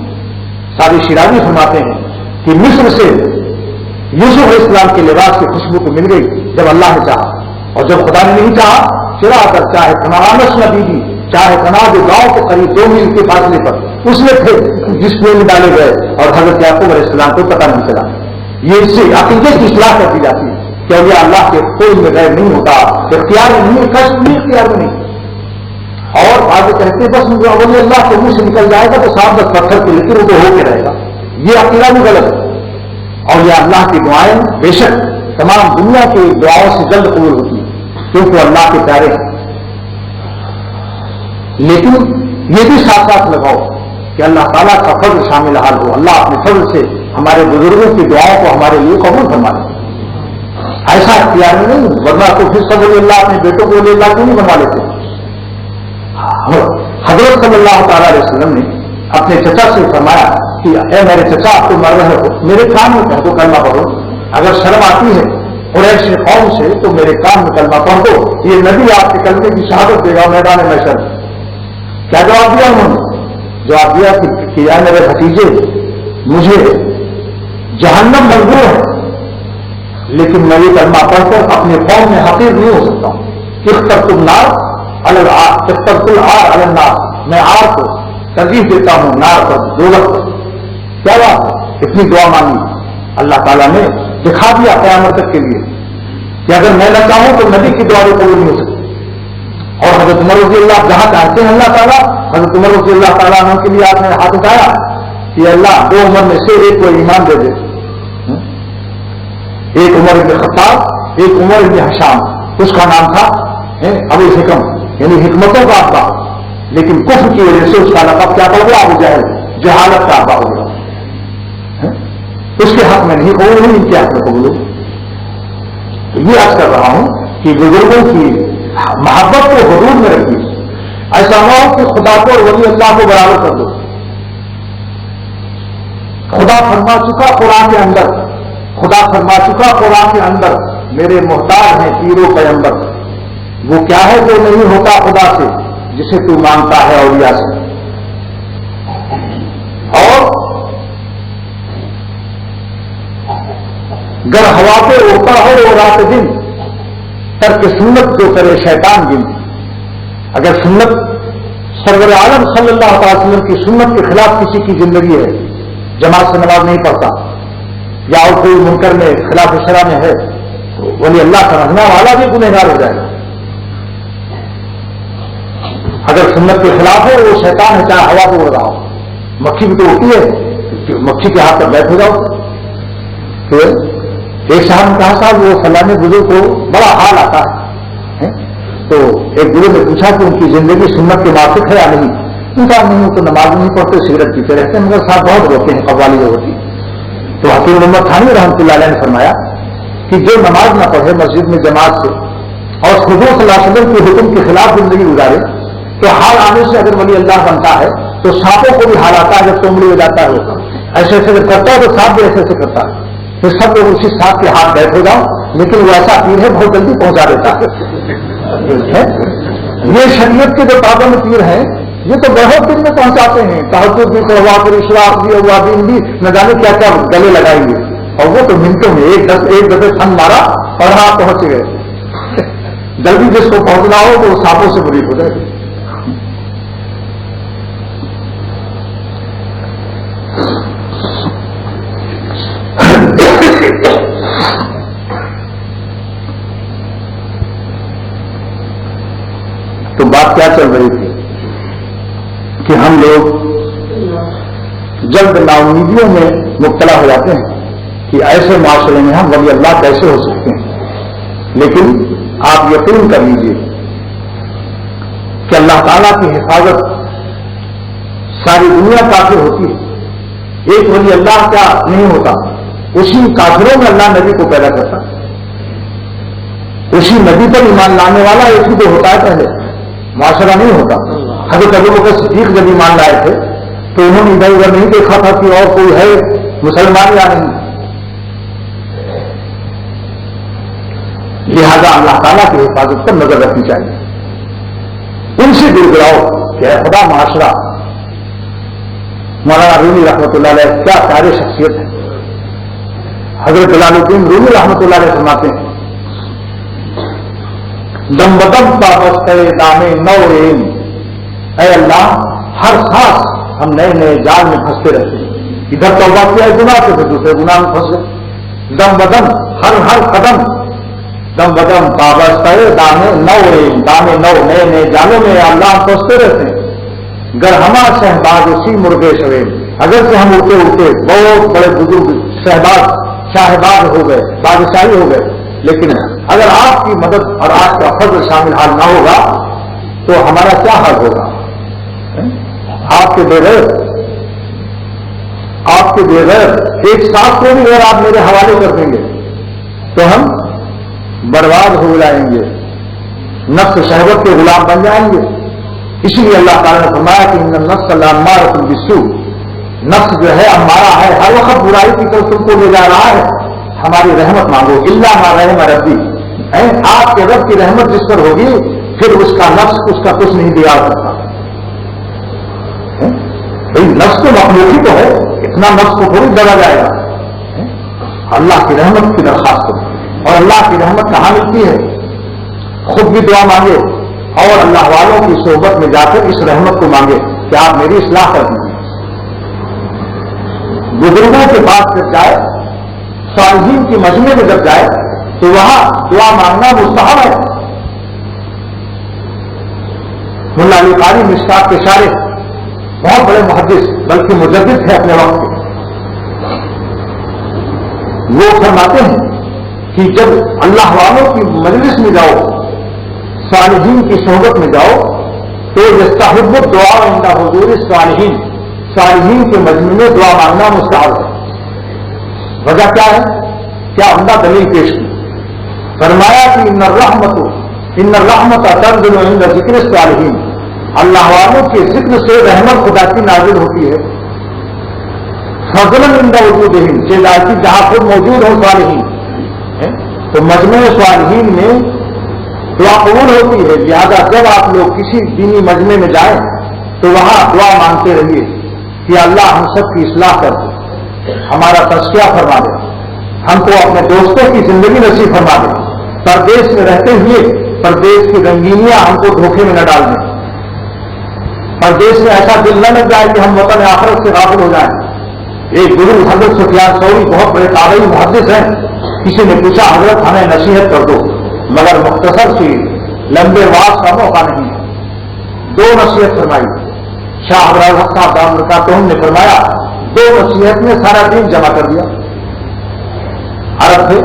ساری شیرازی فرماتے ہیں کہ مصر سے یوسف علیہ السلام کے لباس کی خوشبو کو مل گئی جب اللہ نے چاہا اور جب خدا نے نہیں چاہا چرا کر چاہے کنانس نبی دی چاہے کنا جو گاؤں کے قریب 2 میل کے فاصلے پر اس میں تھے جس کنویں میں ڈالے گئے اور حضرت یعقوب علیہ السلام کو پتہ نہیں چلا. یہ اس سے عقیدے کی اصلاح کر دی جاتی ہے کہ یہ اللہ کے کوئی میں غیر نہیں ہوتا اختیار میں نہیں کشف نہیں اختیار میں نہیں. اور آگے کہتے بس ولی اللہ کے منہ سے نکل جائے گا تو صاحب بس پتھر کے لیکن وہ تو ہو کے رہے گا. یہ عقیدہ بھی غلط ہے. اور یہ اللہ کی دعائیں بے شک تمام دنیا کی دعاؤں سے جلد قبول ہوتی ہے کیونکہ وہ اللہ کے پیارے ہیں. لیکن یہ بھی ساتھ ساتھ لگاؤ کہ اللہ تعالیٰ کا فضل شامل حال ہو. اللہ اپنے فضل سے ہمارے بزرگوں کی دعاؤں کو ہمارے لیے قبول فرما لے. ایسا اختیار میں نہیں ورنہ تو پھر سب اللہ اپنے بیٹوں کو اللہ کیوں نہیں بنوا لیتے. حضرت صلی اللہ تعالیٰ علیہ وسلم نے اپنے چچا سے فرمایا کہ اے میرے چچا آپ تو مر رہے ہو میرے کان میں کہہ دو کلمہ پڑھو. اگر شرم آتی ہے قریش قوم سے تو میرے کان میں کلمہ پڑھ دو. یہ نبی آپ کے کلمے کی شہادت دے گا میدان محشر. کیا جواب دیا انہوں نے؟ جواب دیا کہ یا میرے بھتیجے مجھے جہنم منظور ہے لیکن میں یہ کلمہ پڑھ کر اپنے قوم میں حقیر نہیں ہو سکتا ہوں. اخترت النار النار میں آگ کو ترجیح دیتا ہوں نار پر دوزخ پر. کیا بات ہے اتنی دعا مانگی اللہ تعالیٰ نے دکھا دیا قیامت تک کے لیے کہ اگر میں نہ چاہوں تو نبی کی دعا قبول نہیں ہو سکتی. اور حضرت عمر رضی اللہ جہاں چاہتے ہیں اللہ تعالیٰ حضرت عمر رضی اللہ تعالیٰ عنہ کے لیے آپ نے ہاتھ اٹھایا کہ اللہ 2 عمر میں سے ایک کو ایمان دے دے. ایک عمر بن خطاب، ایک عمر بن حشام، اس کا نام تھا ابو الحکم، یعنی حکمتوں کا ابا، لیکن کفر کی وجہ سے اس کا لقب کیا پڑ گیا؟ ابو جہل، جہالت کا ابا ہو گیا۔ اس کے حق میں نہیں قبول ہوئی، ان کے حق میں قبول ہوئی۔ تو یہ عرض کر رہا ہوں کہ بزرگوں کی محبت کو حدود میں رکھیے، ایسا نہ ہو کہ خدا کو اور ولی اللہ کو برابر کر دو۔ خدا فرما چکا قرآن کے اندر، خدا فرما چکا قرآن کے اندر، میرے محتاج ہیں پیر و پیغمبر، وہ کیا ہے جو نہیں ہوتا خدا سے جسے تو مانتا ہے اولیاء سے۔ اور گر ہوا پہ اڑتا ہو وہ رات دن، ترک سنت جو کرے شیطان گن۔ اگر سنت سرور عالم صلی اللہ تعالی وسلم کی سنت کے خلاف کسی کی زندگی ہے، جماعت سے نماز نہیں پڑھتا یا اور کوئی منکر میں خلاف شرع میں ہے، تو ولی اللہ کا رہنا والا بھی گنہگار ہو جائے گا۔ اگر سنت کے خلاف ہے وہ شیطان ہے، چاہے ہوا کو اڑ رہا ہو، مکھی بھی تو ہوتی ہے، مکھی کے ہاتھ پر بیٹھ ہو جاؤ۔ پھر ایک صاحب نے کہا صاحب وہ فلانے بزرگ کو بڑا حال آتا ہے، تو ایک بزرگ نے پوچھا کہ ان کی زندگی سنت کے موافق ہے یا نہیں؟ ان کا نہیں، وہ تو نماز نہیں پڑھتے، سگریٹ پیتے رہتے ہیں، مگر صاحب بہت روکتے ہیں قوالی جو ہوتی۔ تو حکیم محمد تھانوی رحمۃ اللہ علیہ نے فرمایا کہ جو نماز نہ پڑھے مسجد میں جماعت سے اور حضور صلی اللہ علیہ وسلم کے حکم کے خلاف زندگی گزارے، تو حال آنے سے اگر ولی اللہ بنتا ہے تو سانپوں کو بھی حال آتا ہے، جب تمڑی ہو جاتا ہے وہ ایسے ایسے اگر کرتا ہے تو سانپ بھی ایسے ایسے کرتا ہے، پھر سب لوگ اسی سانپ کے ہاتھ بیٹھ ہو جاؤ، لیکن وہ ایسا پیر ہے بہت جلدی پہنچا دیتا ہے۔ یہ شریعت کے جو پابند پیر ہیں یہ تو بہت دن میں پہنچاتے ہیں، تحجد بھی کروا کر اشراق بھی اوابین بھی نہ جانے کیا کیا گلے لگائیں گے، اور وہ تو منٹوں میں ایک دفعہ تھن مارا اور ہاں پہنچ گئے۔ جلدی جس کو پہنچنا ہو تو وہ سانپوں سے بری ہو جائے گی۔ تو بات کیا چل رہی تھی کہ ہم لوگ جلد نا امیدیوں میں مبتلا ہو جاتے ہیں کہ ایسے معاشرے میں ہم ولی اللہ کیسے ہو سکتے ہیں، لیکن آپ یقین کر لیجیے کہ اللہ تعالیٰ کی حفاظت ساری دنیا کافر ہوتی ہے، ایک ولی اللہ کیا نہیں ہوتا، اسی کافروں میں اللہ نبی کو پیدا کرتا، اسی نبی پر ایمان لانے والا ایک ہی تو ہوتا ہے، پہلے معاشرہ نہیں ہوتا۔ حضرت ابوبکر صدیق جب ایمان لائے تھے تو انہوں نے ادھر ادھر نہیں دیکھا تھا کہ اور کوئی ہے مسلمان یا نہیں، لہذا اللہ تعالیٰ کی حفاظت پر نظر رکھنی چاہیے، ان سے گر گراؤ کہ اے خدا معاشرہ۔ مولانا رومی رحمۃ اللہ علیہ کیا پیاری شخصیت ہے، حضرت جلال الدین رومی رحمۃ اللہ علیہ فرماتے ہیں دم بدم پابست دامے نو رین، اے اللہ ہر سانس ہم نئے نئے جال میں پھنستے رہتے ہیں، ادھر توبہ کیا ہے گناہ سے، پھر دوسرے گناہ میں پھنس گئے۔ دم بدم ہر قدم، دم بدم پابست دامے نو رین، دامے نو نئے نئے جالوں میں اللہ پھنستے رہتے ہیں۔ گر ہما شہباز اسی مرغے شویل، اگر سے ہم اڑتے اڑتے بہت بڑے بزرگ شاہباز ہو گئے، بادشاہی ہو گئے، لیکن اگر آپ کی مدد اور آپ کا فضل شامل حال نہ ہوگا تو ہمارا کیا حال ہوگا؟ آپ کے بغیر ایک ساتھ کو بھی اگر آپ میرے حوالے کر دیں گے تو ہم برباد ہو جائیں گے، نفس شہوت کے غلام بن جائیں گے۔ اسی لیے اللہ تعالیٰ نے فرمایا کہ ان النفس لامارۃ بالسوء، نفس جو ہے امارہ ہے، ہر وقت برائی کی طرف تم کو لے جا رہا ہے، ہماری رحمت مانگو، الا ما رحم ربی، آپ کے رب کی رحمت جس پر ہوگی پھر اس کا نفس اس کا کچھ نہیں دیا سکتا۔ نفس تو مخلوقی تو ہے، اتنا نفس کو تھوڑی ڈرا جائے گا، اللہ کی رحمت کی درخواست کرو، اور اللہ کی رحمت کہاں ملتی ہے؟ خود بھی دعا مانگے اور اللہ والوں کی صحبت میں جا کر اس رحمت کو مانگے کہ آپ میری اصلاح کر دیجیے۔ بزرگوں کے پاس جب جائے، صالحین کی مجمع میں جب جائے تو وہاں دعا مانگنا مستحب ہے۔ ملا علی قاری مشکات کے شارح بہت بڑے محدث بلکہ مجدد تھے اپنے وقت کے، وہ فرماتے ہیں کہ جب اللہ والوں کی مجلس میں جاؤ، صالحین کی صحبت میں جاؤ، تو یستحب الدعاء عند حضور الصالحین، صالحین کے مجمع میں دعا مانگنا مستحب ہے۔ وجہ کیا ہے؟ کیا عمدہ دلیل پیش کی؟ فرمایا کہ ان الرحمت تنزل عند ذکر الصالحین، اللہ والوں کے ذکر سے رحمت خدا کی نازل ہوتی ہے۔ فضلا عند وجودہم، جہاں خود موجود ہو صالحین، تو مجمع صالحین میں دعا قبول ہوتی ہے۔ لہذا جب آپ لوگ کسی دینی مجمع میں جائیں تو وہاں دعا مانگتے رہیے کہ اللہ ہم سب کی اصلاح کر دے، ہمارا تزکیہ فرما دے، ہم کو اپنے دوستوں کی زندگی نصیب فرما دے، پردیس میں رہتے ہوئے پردیس کی رنگینیاں ہم کو دھوکے میں نہ ڈال دیں، پردیس میں ایسا دل نہ لگ جائے کہ ہم وطن آخرت سے غافل ہو جائیں۔ ایک گرو حضرت سفیان ثوری بہت بڑے تابعی محدث ہیں، کسی نے پوچھا حضرت ہمیں نصیحت کر دو، مگر مختصر سی لمبے واس کا موقع نہیں ہے۔ دو نصیحت فرمائی۔ شاہ ابراہیم صاحب دام برکاتہم نے فرمایا، دو نصیحت میں سارا دین جمع کر دیا۔ عرب تھے،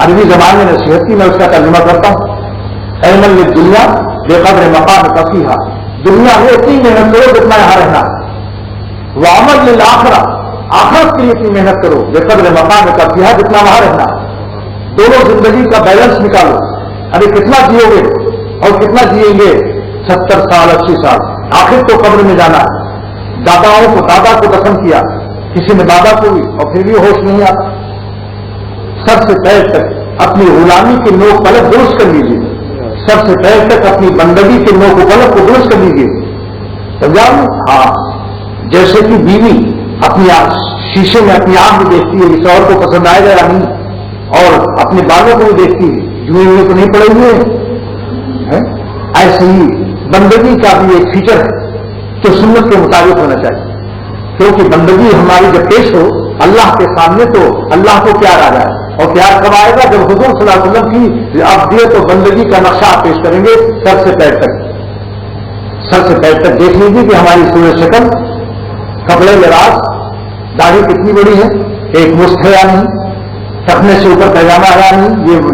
عربی زبان میں نصیحت کی، میں اس کا ترجمہ کرتا ہوں۔ علم للدنیا بقدر مقام فیہا، دنیا میں اتنی محنت کرو جتنا یہاں رہنا، وعمل للآخرہ، آخرت کے لیے اتنی محنت کرو بقدر مقام فیہا، جتنا وہاں رہنا۔ دونوں زندگی کا بیلنس نکالو، ابھی کتنا جیو گے اور کتنا جیئیں گے؟ 70 سال 80 سال، آخر تو قبر میں جانا ہے۔ دادا کو دفن کیا، کسی نے دادا کو بھی، اور پھر بھی ہوش نہیں آتا۔ سب سے پہلے تک اپنی غلامی کے نوک پلک درست کر لیجیے، سب سے پہلے تک اپنی بندگی کے نوک پلک کو درست کر لیجیے۔ سمجھا؟ ہاں، جیسے کہ بیوی اپنی شیشے میں اپنی آنکھ بھی دیکھتی ہے، اس اور کو پسند آئے گا یا نہیں، اور اپنے بالوں کو بھی دیکھتی ہے، جوئیں ہوئے تو نہیں پڑے ہوئے۔ ایسے ہی بندگی کا بھی ایک فیچر ہے جو سنت کے مطابق ہونا چاہیے، کیونکہ بندگی ہماری جب پیش ہو اللہ کے سامنے تو اللہ کو پیار آ جائے، اور پیار کب آئے گا؟ جب حضور صلی اللہ علیہ وسلم کی آپ دیے تو بندگی کا نقشہ آپ پیش کریں گے سر سے پیر تک۔ سر سے پیر تک دیکھ لیجیے کہ ہماری صورت شکل، کپڑے لباس، داڑھی کتنی بڑی ہے، ایک مشت ہے یا نہیں، ٹکنے سے اوپر پیجامہ ہے یا نہیں،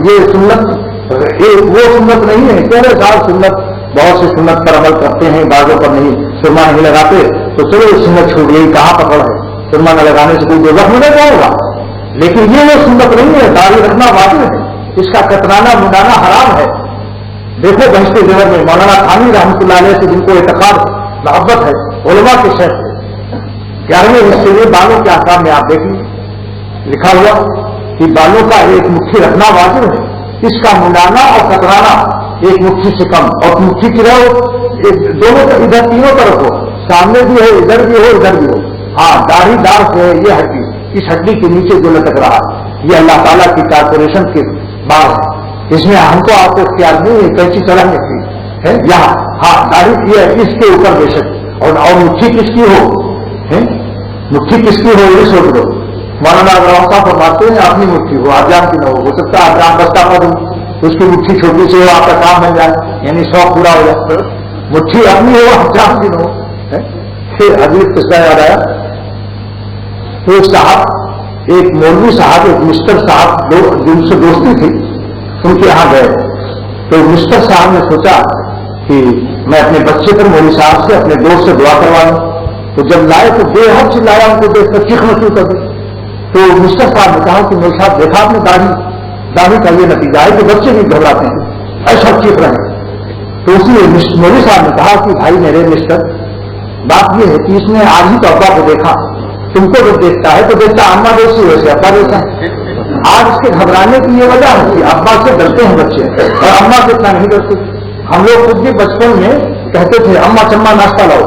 یہ سنت وہ سنت نہیں ہے۔ پہلے سال سنت، بہت سے سنت پر عمل کرتے ہیں، بعضوں پر نہیں، سرما نہیں لگاتے تو چلو یہ سنت چھوٹ گئی، کہاں پکڑ ہے؟ سرما نہ لگانے سے کوئی دوزخ میں نہیں جائے گا، لیکن یہ وہ سنت نہیں ہے۔ داڑھی رکھنا واجب ہے، اس کا کترانا منڈانا حرام ہے۔ دیکھو بہشت زیور میں مولانا خانی رحمۃ اللہ علیہ سے جن کو اعتقاد محبت ہے، علماء کے شیخ 11ویں حصے میں بالوں کے احکام میں آپ دیکھیں لکھا ہوا کہ بالوں کا ایک مٹھی رکھنا واجب ہے، اس کا منڈانا اور کترانا ایک مٹھی سے کم، اور مٹھی کی رہو دونوں ادھر تینوں طرف ہو، سامنے بھی ہو، ادھر بھی ہو، ادھر بھی ہو۔ ہاں، داڑھی دار سے ہے یہ ہڈی، اس ہڈی کے نیچے جو لٹک رہا ہے یہ اللہ تعالیٰ کی کارپوریشن کے بعد ہے، اس میں ہم کو آپ کو اختیار نہیں ہے کینچی چلانے کی ہے یہاں۔ ہاں، داڑھی کی ہے اس کے اوپر بے شک، اور مٹھی کس کی ہو، مٹھی کس کی ہو یہ سوچ لو۔ مولانا ابراہیم صاحب فرماتے ہیں اپنی مٹھی ہو، آجام کی نہ ہو سکتا ہے آجام بستہ پر ہو، اس کی مٹھی چھوٹی سے ہو، آپ کا کام بن جائے، یعنی شوق پورا ہو جائے۔ مٹھی اپنی ہو، آجام کی نہ ہو۔ پھر حدیث قصہ یاد آیا، ایک صاحب، ایک مولوی صاحب، ایک مسٹر صاحب جن سے دوستی تھی، ان کے یہاں گئے تو مسٹر صاحب نے سوچا کہ میں اپنے بچے پر مولوی صاحب سے اپنے دوست سے دعا کروا لوں، تو جب لائے تو بے حد چلایا، ان کو دیکھ کر چیخنا شروع کر دی۔ تو مسٹر صاحب نے کہا کہ مولوی صاحب دیکھا آپ نے داڑھی کا یہ نتیجہ ہے کہ بچے بھی گھبراتے ہیں، ایسا چیخ رہے ہیں۔ تو اسی مولوی صاحب نے کہا کہ بھائی میرے مسٹر، بات یہ ہے کہ اس نے آج ہی تو ابا کو دیکھا، تم کو جب دیکھتا ہے تو دیکھتا اما جیسی ویسے ابا جیسا ہے۔ آج اس کے گھبرانے کی یہ وجہ ہے کہ ابا سے ڈرتے ہیں بچے اور اما سے اتنا نہیں ڈرتے۔ ہم لوگ خود بھی بچپن میں کہتے تھے اما چما ناشتہ لاؤ،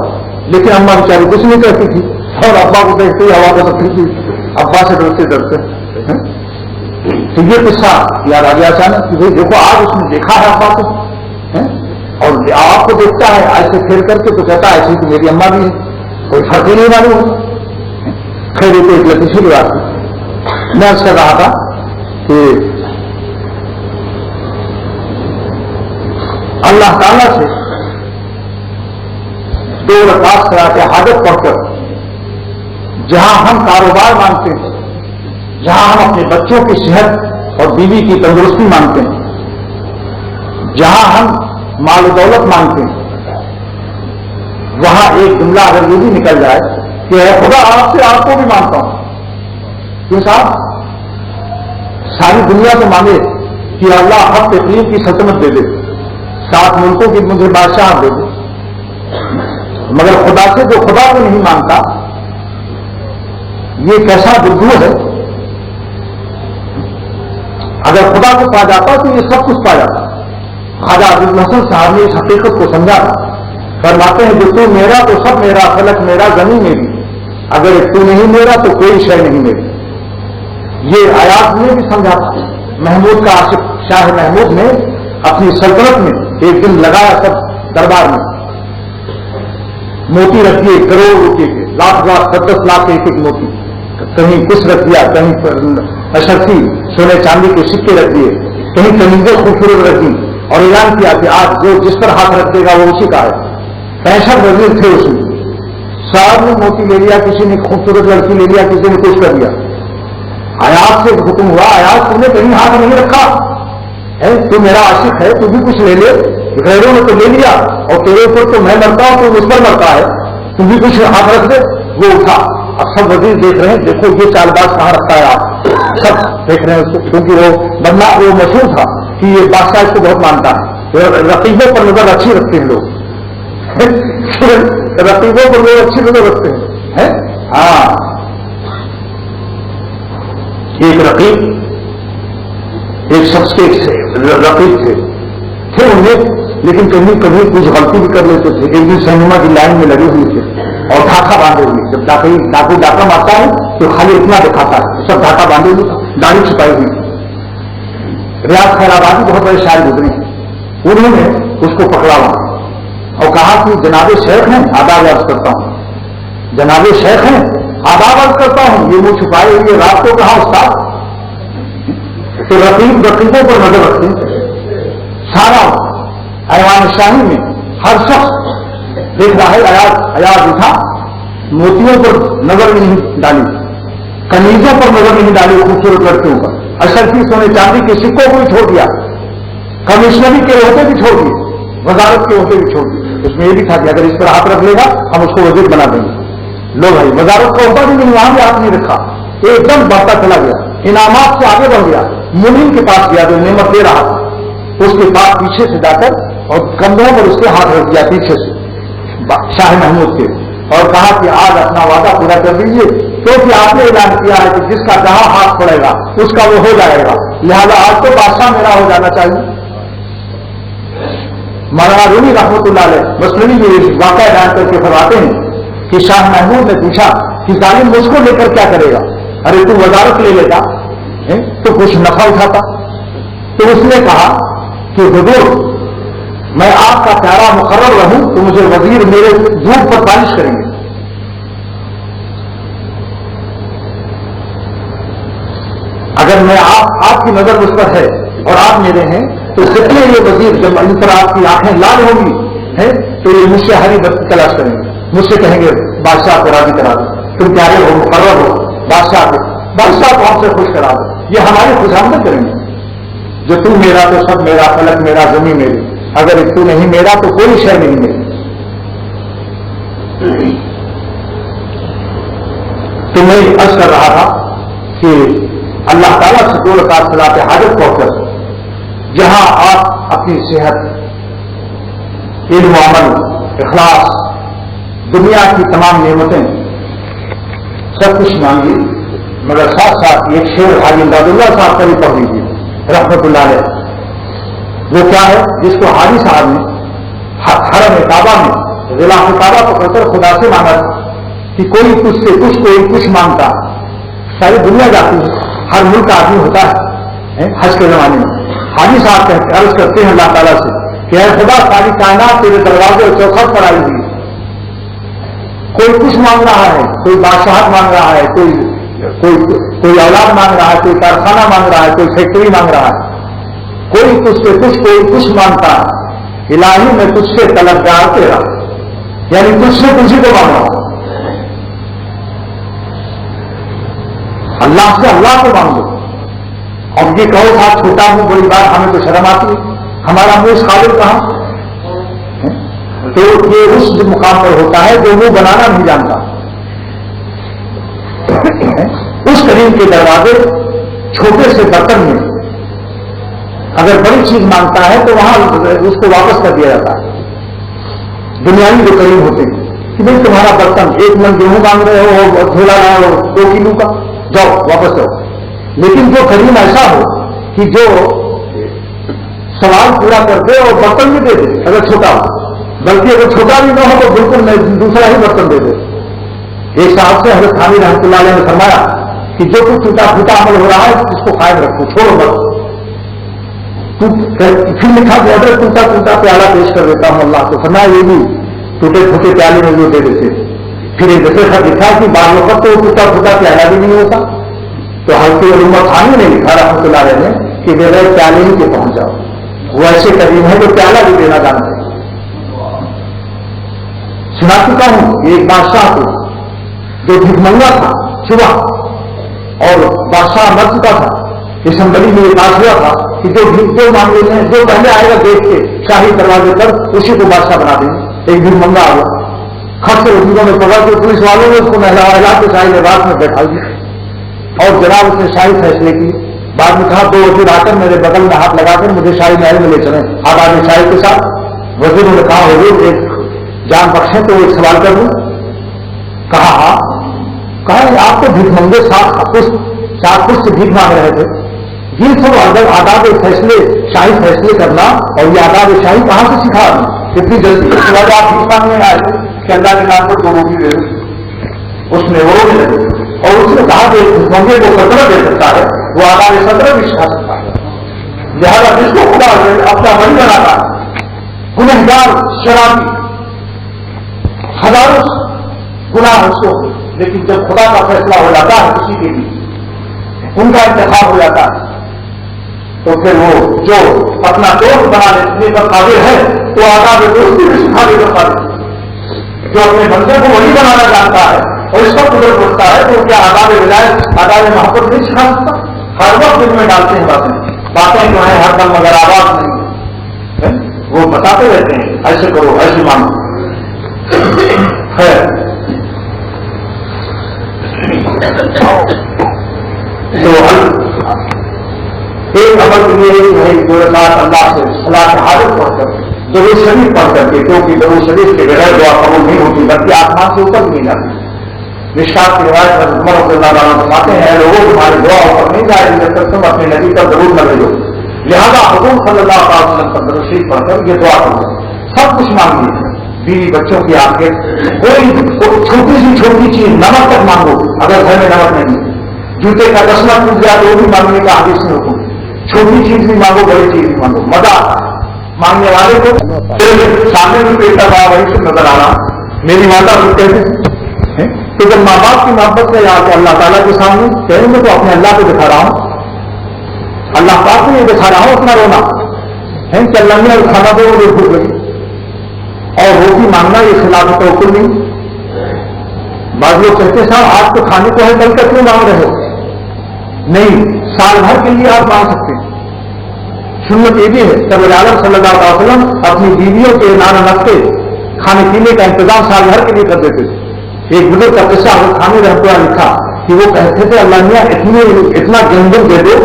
لیکن اما بیچاری کچھ نہیں کہتی تھی، اور ابا کو دیکھتے ہی ہوا کو سکتی تھی، ابا سے ڈرتے۔ تو یہ قصہ یاد آ گیا اچانک کہ بھائی دیکھو آج اس نے دیکھا ہے ابا کو، اور آپ کو دیکھتا ہے ایسے پھیر کر کے تو کہتا ہے ایسے کہ میری اما بھی ہے، کوئی فرق ہی نہیں معلوم ہوتا۔ خیر یہ تو ایک لطیفی بات تھی۔ میں اس کا کہا تھا کہ اللہ تعالیٰ سے 2 رکعت صلاۃ حاجت پڑھ کر جہاں ہم کاروبار مانگتے ہیں، جہاں ہم اپنے بچوں کی صحت اور بیوی کی تندرستی مانگتے ہیں، جہاں ہم مال و دولت مانگتے ہیں، وہاں ایک جملہ اگر یہ بھی نکل جائے کہ اے خدا آپ سے آپ کو بھی مانگتا ہوں، کیوں صاحب ساری دنیا سے مانگے کہ اللہ حق تقلیم کی سلطنت دے دے، 7 ملکوں کی مجھے بادشاہ دے دے، مگر خدا سے جو خدا کو نہیں مانگتا یہ کیسا بدھو ہے؟ اگر خدا کو پا جاتا تو یہ سب کچھ پا جاتا۔ خواجہ عبد الحسن صاحب نے اس حقیقت کو سمجھا، فرماتے ہیں جو تو میرا تو سب میرا، فلک میرا، زمین میری، اگر تو نہیں میرا تو کوئی شے نہیں میری۔ یہ آیات نے بھی سمجھا تھا۔ محمود کا عاشق شاہ محمود نے اپنی سلطنت میں ایک دن لگایا سب دربار میں، موتی رکھ دیے کروڑ روپے کے، لاکھ 10 لاکھ ایک ایک موتی، کہیں کچھ رکھ دیا، کہیں اشرفی سونے چاندی کے سکے رکھ دیے، کہیں کنیزیں خوبصورت رکھ دی، اور اعلان کیا کہ آج جو جس پر ہاتھ رکھ دے گا وہ اسی کا ہے۔ 65 وزیر تھے اس میں، سب نے موتی لے لیا، کسی نے خوبصورت لڑکی لے لیا، کسی نے کچھ کر دیا۔ آیات سے حکم ہوا، آیات تم نے کہیں ہاتھ نہیں رکھا ہے، تو میرا عاشق ہے، تو بھی کچھ لے لے، غیروں نے تو لے لیا، اور تیرے اوپر تو میں مرتا ہوں تو اس پر مرتا ہے، تم بھی کچھ ہاتھ رکھ دے۔ وہ اٹھا، اب سب وزیر دیکھ رہے ہیں، دیکھو یہ چال باز کہاں رکھتا ہے آپ، سب دیکھ رہے ہیں اس کو، کیونکہ وہ بندہ وہ مشہور تھا کہ یہ بادشاہ اس کو بہت مانتا ہے، رقیبوں پر نظر اچھی رکھتے ہیں لوگ رقیبوں پر لوگ اچھی نظر رکھتے ہیں۔ ہاں، ایک رقیب، ایک شخص کے رقیب تھے انہیں، لیکن کبھی کبھی کچھ غلطی بھی کر لیتے تھے۔ ایک دن سنیما کی لائن میں لگے ہوئے تھے اور ڈھاکہ باندھے ہوئے، جب ڈاکو ڈاکہ مارتا ہے تو خالی اتنا دکھاتا ہے، سب ڈھاکہ باندھے ہوئے تھا، داڑھی چھپائی ہوئی تھی۔ ریاض خیر آبادی بہت بڑے شاعر گزرے ہیں، انہوں نے اس کو پکڑا وہاں اور کہا کہ جناب شیخ ہیں آداب عرض کرتا ہوں، جناب شیخ ہیں آداب عرض کرتا ہوں، یہ منہ چھپائے ہوئے رات کو کہا استاد۔ تو رقیبوں پر نظر رکھتے ہیں، سارا ایوان شاہی میں ہر شخص دیکھ رہا ہے، ایاز اٹھا، موتیوں پر نظر نہیں ڈالی، کنیزوں پر نظر نہیں ڈالی، خوبصورت لڑکیوں پر، اشرفی سونے چاندی کے سکوں کو بھی چھوڑ دیا، کمشنری کے عہدے بھی چھوڑ دیے، وزارت کے عہدے بھی چھوڑ دیے۔ اس میں یہ بھی تھا کہ اگر اس پر ہاتھ رکھ لے گا ہم اس کو وزیر بنا دیں گے۔ لو بھائی، وزارت کا عہدہ بھی نہیں، وہاں بھی ہاتھ نہیں رکھا، ایک دم بڑھتا چلا گیا، انعامات سے آگے بڑھ گیا، منیم کے پاس گیا جو نعمت دے رہا تھا، اس کے پاس پیچھے سے جا کر اور کندھوں پر اس کے ہاتھ رکھ دیا پیچھے سے شاہ محمود کے، اور کہا کہ آج اپنا وعدہ پورا کر دیجیے، کیونکہ آپ نے اعلان کیا ہے کہ جس کا جہاں ہاتھ پڑے گا اس کا وہ ہو جائے گا، لہذا آج تو بادشاہ میرا ہو جانا چاہیے۔ مولانا رومی رحمۃ اللہ علیہ مسلمی میں واقعہ بیان کر کے فرماتے ہیں کہ شاہ محمود نے پوچھا کہ ظالم مجھ کو لے کر کیا کرے گا؟ ارے تو وزارت لے لیتا تو کچھ نفع اٹھاتا۔ تو اس نے کہا کہ حضور میں آپ کا پیارا مقرر رہوں تو مجھے وزیر میرے دودھ پر پالش کریں گے۔ اگر میں آپ کی نظر مجھ پر ہے اور آپ میرے ہیں تو کتنے یہ وزیر جب ان پر آپ کی آنکھیں لال ہوں گی تو یہ مجھ سے ہری بتی تلاش کریں گے، مجھ سے کہیں گے بادشاہ کو راضی کرا دو، تم پیارے ہو مقرر ہو، بادشاہ کو ہم سے خوش کرا دو۔ یہ ہماری خوشامدد کریں گے، جو تم میرا تو سب میرا، فلک میرا، زمین میری، اگر تو نہیں میرا تو کوئی شے نہیں میری۔ تو میں عرض کر رہا تھا کہ اللہ تعالیٰ سے 2 رکعت صلاۃ حاجت پڑھ کر جہاں آپ اپنی صحت، علم و عمل، اخلاص، دنیا کی تمام نعمتیں سب کچھ مانگی، مگر ساتھ ساتھ ایک شعر حاجی امداد اللہ صاحب کا بھی پڑھ لیجیے رحمۃ اللہ علیہ۔ وہ کیا ہے جس کو حاجی صاحب نے حرم کعبہ میں غلاف کعبہ پکڑ کر خدا سے مانگا تھا کہ کوئی کچھ سے کچھ، کوئی کچھ مانگتا، ساری دنیا جاتی ہے، ہر ملک کا آدمی ہوتا ہے حج کے زمانے میں۔ حاجی صاحب عرض کرتے ہیں اللہ تعالیٰ سے کہ اے خدا ساری کائنات تیرے دروازے اور چوکھٹ پر آئی ہوئی، کوئی کچھ مانگ رہا ہے، کوئی بادشاہت مانگ رہا ہے، کوئی اولاد مانگ رہا ہے، کوئی کارخانہ مانگ رہا ہے، کوئی فیکٹری مانگ رہا ہے، کوئی تجھ سے کچھ، کوئی کچھ مانگتا ہے، الہی میں تجھ سے طلبگار تیرا، یعنی تجھ سے تجھی کو مانگ رہا ہوں، اللہ سے اللہ کو مانگو، اب یہ کہو صاحب چھوٹا ہوں بڑی بات، ہمیں تو شرم آتی ہے، ہمارا منہ اس قابل کہاں؟ تو یہ اس مقام پر ہوتا ہے جو منہ بنانا نہیں جانتا. اس کریم کے دروازے چھوٹے سے برتن میں اگر بڑی چیز مانگتا ہے تو وہاں اس کو واپس کر دیا جاتا ہے. دنیاوی جو کریم ہوتے ہیں کہ بھائی تمہارا برتن 1 من گیہوں مانگ رہے ہو، جھولا رہے ہو 2 کلو کا، جاؤ واپس جاؤ. لیکن جو کریم ایسا ہو کہ جو سوال پورا کر دے اور برتن بھی دے دے اگر چھوٹا ہو، بلکہ اگر چھوٹا بھی نہ ہو تو بالکل دوسرا ہی برتن دے دے. ایک صاحب سے حضرت خانی رحمۃ اللہ علیہ نے فرمایا کہ جو کچھ ٹوٹا پھوٹا عمل ہو رہا ہے اس کو قائم رکھو، چھوڑو بس. پھر لکھا کہ اگر ٹوٹا ٹوٹا پیالہ پیش کر دیتا ہوں اللہ کو، فرمایا یہ بھی ٹوٹے پھوٹے پیالے میں جو دے دیتے. پھر ایک دوسرے کا لکھا کہ بعض وقت تو ٹوٹا پھوٹا پیالہ بھی نہیں ہوتا. تو حضرت علومہ خانی نے لکھا رحمۃ اللہ علیہ نے کہ بغیر پیالے ہی کے پہنچ جاؤ. وہ ایسے کریم ہے جو پیالہ بھی دینا جانتے ہیں. سنا چکا ہوں ایک بادشاہ کو جو بھکمنگا تھا صبح، اور بادشاہ مر چکا تھا. اسمبلی میں یہ بات ہوا تھا کہ جو معاملے میں جو پہلے آئے گا دیکھ کے شاہی دروازے پر اسی کو بادشاہ بنا دیں. ایک بھکمنگا آ گیا، خط سے وزیروں میں پڑا کہ پولیس والوں نے اس کو مہلا کے شاہی لباس میں بیٹھا دیا اور جناب اس نے شاہی فیصلے کی. بعد میں کہا 2 وزیر آ کر میرے بغل میں ہاتھ لگا کر مجھے شاہی محل میں لے چلیں آباد شاہی کے ساتھ. وزیروں نے کہا حضور ایک جان بخشیں تو ایک سوال کر دوں. کہا ہاں. کہا آپ تو بھیک منگے 4 پشت سے بھیک مانگ رہے تھے، یہ سب اگر آداب فیصلے شاہی فیصلے کرنا اور یہ آداب شاہی کہاں سے سکھا دیں اتنی جلدی؟ اس کے بعد آپ بھیک مانگنے آئے تھے کہ اللہ کے نام پر 2 روٹی دے دیں. اس نے وہ رونے لگے اور اس نے کہا کہ بھیک منگے کو صدر دے سکتا ہے وہ آداب صدر بھی سکھا سکتا ہے. لہٰذا جس کو خدا اپنا بڑی بناتا ہے، گنہگار شرابی ہزاروں گناہ اس کو، لیکن جب خدا کا فیصلہ ہو جاتا ہے کسی کے لیے، ان کا انتخاب ہو جاتا ہے، تو پھر وہ جو اپنا دوست بنا لینے کا قابل ہے تو آداب دوستی بھی سکھانے کا قابل ہے. جو اپنے بندے کو وہی بنانا جانتا ہے اور اس وقت قدر پڑتا ہے تو کیا آداب ولایت آداب محبت نہیں سکھا سکتا؟ ہر وقت دل میں ڈالتے ہیں باتیں جو ہیں ہر دم مگر آواز نہیں ہے، وہ بتاتے رہتے ہیں ایسے کرو ایسے مانو. خیر تو ایک عمل یہ ہے کہ 2 رکعت اللہ سے صلاۃ حاجت پڑھ کر درود شریف پڑھ کر کے، کیونکہ درود شریف کے بغیر دعا قبول نہیں ہوتی بلکہ آسمان سے اوپر نہیں جاتی. مشکات کی روایت میں عمر رضی اللہ عنہ فرماتے ہیں لوگوں تمہاری دعا اوپر نہیں جائے گی جب تک تم اپنے نبی پر درود نہ بھیجو. لہٰذا حضور صلی اللہ علیہ وسلم پر درود شریف پڑھ کر یہ دعا کرو. سب کچھ مانگیے، بیوی بچوں کی آنکھیں، کوئی چھوٹی سی چیز نمک تک مانگو اگر گھر میں نمک نہیں ہے. جوتے کا دسنا ٹوٹ گیا تو بھی مانگنے کا حدیث میں حکم. چھوٹی چیز بھی مانگو بڑی چیز بھی مانگو. مزہ مانگنے والے کو سامنے میں پیٹا بڑا وہی سے نظر آ رہا. میری ماتا کو کہتے ہیں تو جب ماں باپ کی محبت سے آ کے اللہ تعالیٰ کے سامنے کہیں گے تو اپنے اللہ کو دکھا رہا ہوں، اللہ پاک کو یہ دکھا رہا ہوں اپنا رونا ہے کہ اللہ نے کھانا دے وہ بھول گئی. اور روٹی مانگنا یہ خلاف توقل نہیں. بعض لوگ کہتے صاحب آج تو کھانے کو ہے کل کا کیوں مانگ رہے ہو؟ نہیں، سال بھر کے لیے آپ مانگ سکتے ہیں. سنت یہ بھی ہے کہ عالم صلی اللہ علیہ وسلم اپنی بیویوں کے نان نقطے کھانے پینے کا انتظام سال بھر کے لیے کر دیتے تھے. ایک بزرگ کا قصہ حضرت خانی رحمۃ اللہ لکھا کہ وہ کہتے تھے اللہ میاں اتنا گندم دے دو،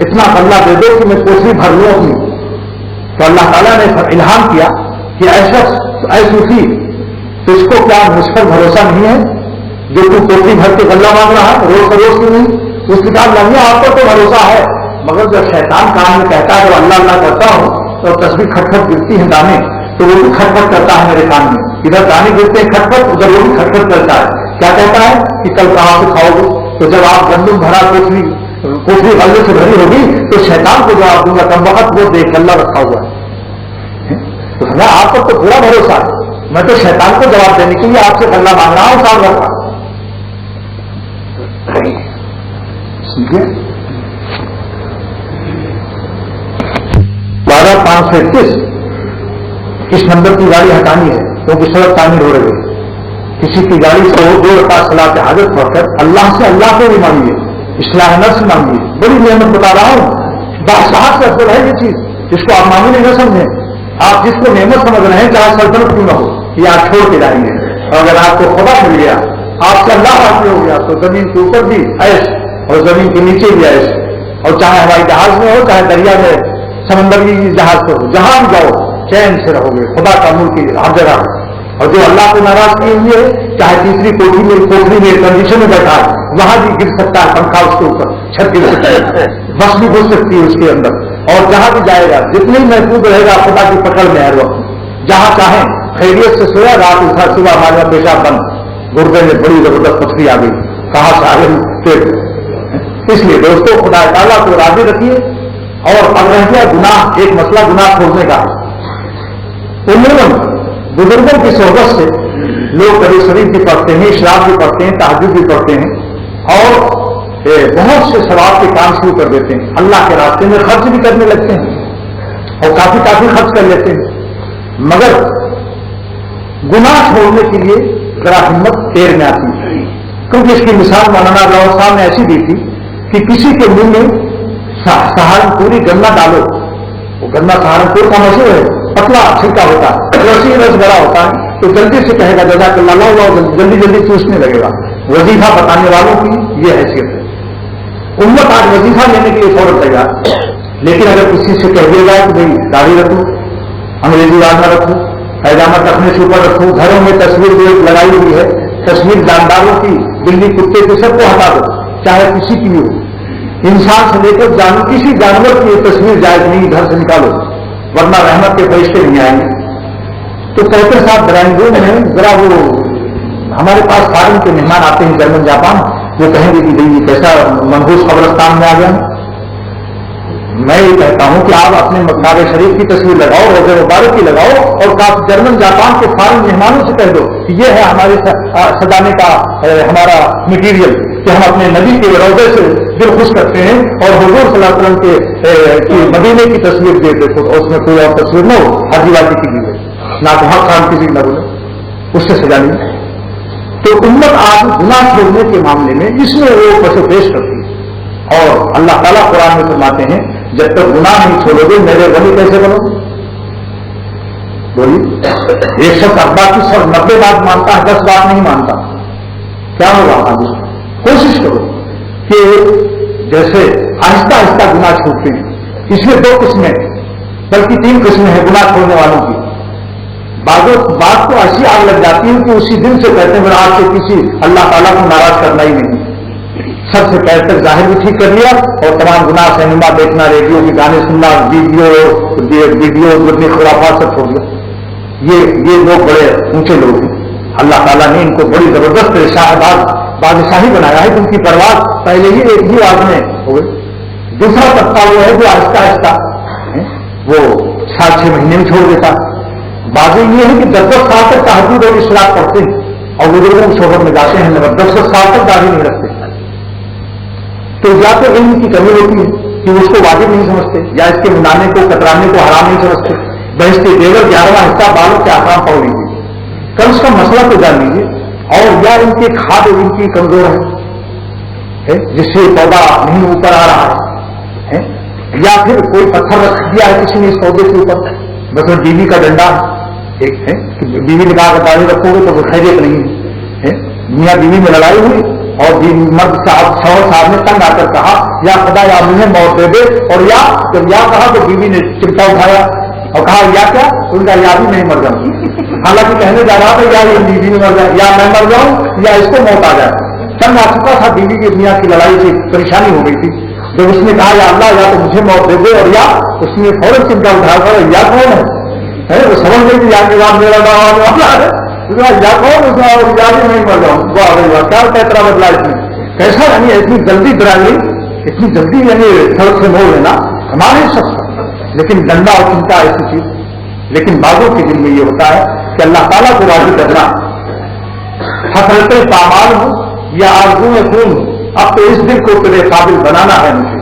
اتنا غلہ دے دو کہ میں کوشش بھر لوں اپنی. تو اللہ تعالیٰ نے الہام کیا کہ ایسا صوفی تو اس کو کیا مجھ پر بھروسہ نہیں ہے جو تو کوٹھی بھر کے غلہ مانگ رہا ہے روز روز کی نہیں؟ اس کے بعد اللہ آپ پر تو بھروسہ ہے، مگر جب شیطان کان میں کہتا ہے اللہ اللہ کرتا ہوں تو تصویر کھٹکھٹ گرتی ہے دانے تو وہ بھی کھٹکھٹ کرتا ہے میرے کان میں. ادھر دانے گرتے ہیں کھٹکھٹ، ادھر وہ بھی کھٹکھٹ کرتا ہے. کیا کہتا ہے کہ کل کہاں سے کھاؤ گے؟ تو جب آپ گندم بھرا کوٹھی غلے سے بھری ہوگی تو شیطان کو جواب دوں گا کم وقت وہ دیکھ اللہ رکھا ہوا ہے. تو میں آپ پر تو پورا بھروسہ ہے، میں تو شیطان کو جواب دینے کے لیے آپ سے اللہ مانگ رہا ہوں سال بھر کا. 12,521 اس نمبر کی گاڑی ہٹانی ہے کیونکہ سڑک تعمیر ہو رہی ہے. کسی کی گاڑی سے 2 رکعت صلاۃ حاجت پڑھ کر اللہ سے اللہ کو بھی مانگیے اصلاح نفس مانگیے. بڑی نعمت بتا رہا ہوں, بادشاہ سے افضل ہے یہ چیز, جس کو آپ معمولی نہ سمجھیں. آپ جس کو نعمت سمجھ رہے ہیں چاہے سلطنت کیوں نہ ہو, یہ آپ چھوڑ کے جائیں گے. اور اگر آپ کو خدا مل گیا, آپ سے اللہ راضی ہو گیا, تو زمین کے اوپر بھی عیش اور زمین کے نیچے بھی عیش, اور چاہے ہوائی جہاز میں ہو چاہے دریا میں سمندری جہاز سے ہو, جہاں بھی جاؤ چین سے رہو گے. خدا کا ملک ہر جگہ. اور جو اللہ کو ناراض کیے ہوئے چاہے تیسری کوٹری میں کنڈیشن میں بیٹھا ہے, وہاں بھی گر سکتا ہے پنکھا اس کے اوپر, چھت گر سکتا ہے, بس بھی گھس سکتی ہے اس کے اندر. اور جہاں بھی جائے گا جتنی محفوظ رہے گا خدا کی پکڑ میں ہر وقت. جہاں چاہیں خیریت سے سویا, رات اٹھا صبح ہمارے پیشاب بند, گردے میں بڑی زبردست پتھری آ گئی, کہاں سے آگے پیٹ. اس لیے دوستوں خدا تعالیٰ کو راضی رکھیے. اور اب رہ گیا گناہ, ایک مسئلہ گناہ چھوڑنے کا ہے. عموماً بزرگوں کی صحبت سے لوگ کبھی شریف بھی پڑھتے ہیں, اشراق بھی پڑھتے ہیں, تہجد بھی پڑھتے ہیں, اور بہت سے ثواب کے کام شروع کر دیتے ہیں. اللہ کے راستے میں خرچ بھی کرنے لگتے ہیں اور کافی خرچ کر لیتے ہیں. مگر گناہ چھوڑنے کے لیے ذرا ہمت دیر میں آتی ہے. کیونکہ اس کی مثال مولانا راؤ صاحب نے ایسی دی تھی کہ کسی کے منہ میں سہارنپوری گنا ڈالو, وہ گنا سہارنپور کا مشہور ہے, پتلا چھلکا ہوتا ہے, رسی رس بڑا ہوتا ہے, تو جلدی سے کہے گا جزاک اللہ, جلدی چوسنے لگے گا. وظیفہ بتانے والوں کی یہ حیثیت ہے. امت آج وظیفہ لینے کے لیے فوراً تیار, لیکن اگر کسی سے کہہ دیا جائے کہ بھائی داڑھی رکھو, انگریزی رواج نہ رکھو, پیجامہ رکھنے سے اوپر رکھو, گھروں میں تصویر جو لگائی ہوئی ہے, تصویر جانداروں کی, بلی کتے کی, سب کو ہٹا دو, چاہے کسی کی بھی ہو, انسان سے لے کر کسی جانور کی یہ تصویر جائز نہیں, گھر سے نکالو ورنہ رحمت کے فرشتے نہیں آئیں گے. تو کہتے صاحب ڈرائنگ روم میں ذرا وہ ہمارے پاس فارن کے مہمان آتے ہیں جرمن جاپان, وہ کہیں گے کہ یہ کیسا منحوس قبرستان میں آ گیا. میں یہ کہتا ہوں کہ آپ اپنے مکتاب شریف کی تصویر لگاؤ, روزے مبارک کی لگاؤ, اور جرمن جاپان کے فارن مہمانوں سے کہہ دو کہ یہ ہے ہمارے سجانے کا ہمارا مٹیریل, کہ ہم اپنے نبی کے روزے سے دل خوش کرتے ہیں, اور حضور صلی اللہ علیہ وسلم کے مدینے کی تصویر دے دیتے, اور اس میں کوئی اور تصویر نہ ہو, حاجی واجی کی بھی ہو, نہ تو حق خان کسی نہ بولے, اس سے سجانی. تو امت آج گناہ چھوڑنے کے معاملے میں اس میں وہ پسو پیش کرتی ہے. اور اللہ تعالیٰ قرآن میں فرماتے ہیں جب تک گناہ نہیں چھوڑو گے میرے ولی کیسے بنو گے؟ بولیے, ایک شخص 90 بات مانتا ہے, 10 بات نہیں مانتا, کیا ہوگا؟ آج کوشش کرو کہ جیسے آہستہ آہستہ گناہ چھوڑتے ہیں. اس میں 2 قسمیں بلکہ 3 قسمیں ہیں گناہ چھوڑنے والوں کی. بات کو ایسی آگ لگ جاتی ہے کہ اسی دن سے کہتے ہیں میرا آج سے کسی اللہ تعالیٰ کو ناراض کرنا ہی نہیں, سب سے پہلے تک ظاہر بھی ٹھیک کر لیا, اور تمام گناہ سینما دیکھنا, ریڈیو کے گانے سننا, ویڈیو اپنی خرافات سب چھوڑ دیا. یہ لوگ بڑے اونچے لوگ ہیں. اللہ تعالیٰ نے ان کو بڑی زبردست بادشاہی بنایا ہے, ان کی پرواز پہلے ہی ایک ہی آگ میں ہو گئی. دوسرا طبقہ وہ ہے جو آہستہ آہستہ وہ 7-6 مہینے میں چھوڑ دیتا. بازی یہ ہے کہ 10 سال تک تہجد اور اشراق پڑھتے ہیں, اور بزرگوں کی صحبت میں جاتے ہیں, مگر 10 سال تک داڑھی نہیں رکھتے. تو یا تو علم کی کمی ہوتی ہے کہ اس کو واجب نہیں سمجھتے, یا اس کے منانے کو کترانے کو حرام نہیں سمجھتے. بحث کے دیگر 11واں حصہ بالوں کے احکام پڑھ لیجیے, کم سے کم مسئلہ تو جان لیجیے. اور یا ان کی کھاد ان کی کمزور ہے جس سے پودا نہیں اوپر آ رہا ہے, یا پھر کوئی پتھر رکھ دیا ہے کسی نے اس پودے کے اوپر, مثلا بیوی کا ڈنڈا ایک ہے کہ بیوی نکال کر داڑھی رکھو گے تو وہ خیریت نہیں ہے. میاں بیوی میں لڑائی ہوئی, اور مرد شوہر صاحب نے تنگ آ کر کہا یا خدا یا مجھے موت دے دے, اور یا جب یا کہا تو بیوی نے چمٹا اٹھایا اور کہا یا کیا, ان کا یا بھی میں مر جاؤں. حالانکہ کہنے جا رہا تھا یا یہ بیوی میں مر جائے, یا میں مر جاؤں یا اس کو موت آ جائے. تنگ آ چکا تھا, بیوی کے میاں کی لڑائی سے پریشانی ہو گئی تھی. جب اس نے کہا یا اللہ یا تو مجھے موت دے دے, اور یا اس نے فوراً چمٹا اٹھایا کر یا کون ہے, وہ سمجھ گئی کہ یا کے بعد میرا نام ہے یا کون, اس میں یا بھی نہیں مر جاؤں. کیا کہتا بدلا اس میں کیسا, یعنی اتنی جلدی ڈرائیوری, اتنی جلدی یعنی سڑک سے موڑ لینا ہمارے سب, لیکن ڈنڈا اور چمٹا ایسی چیز. لیکن بعضوں کے دل میں یہ ہوتا ہے کہ اللہ تعالیٰ کو راضی کرنا, حسرت پامال ہوں یا آرزو میں خون, اب تو اس دل کو تیرے قابل بنانا ہے مجھے,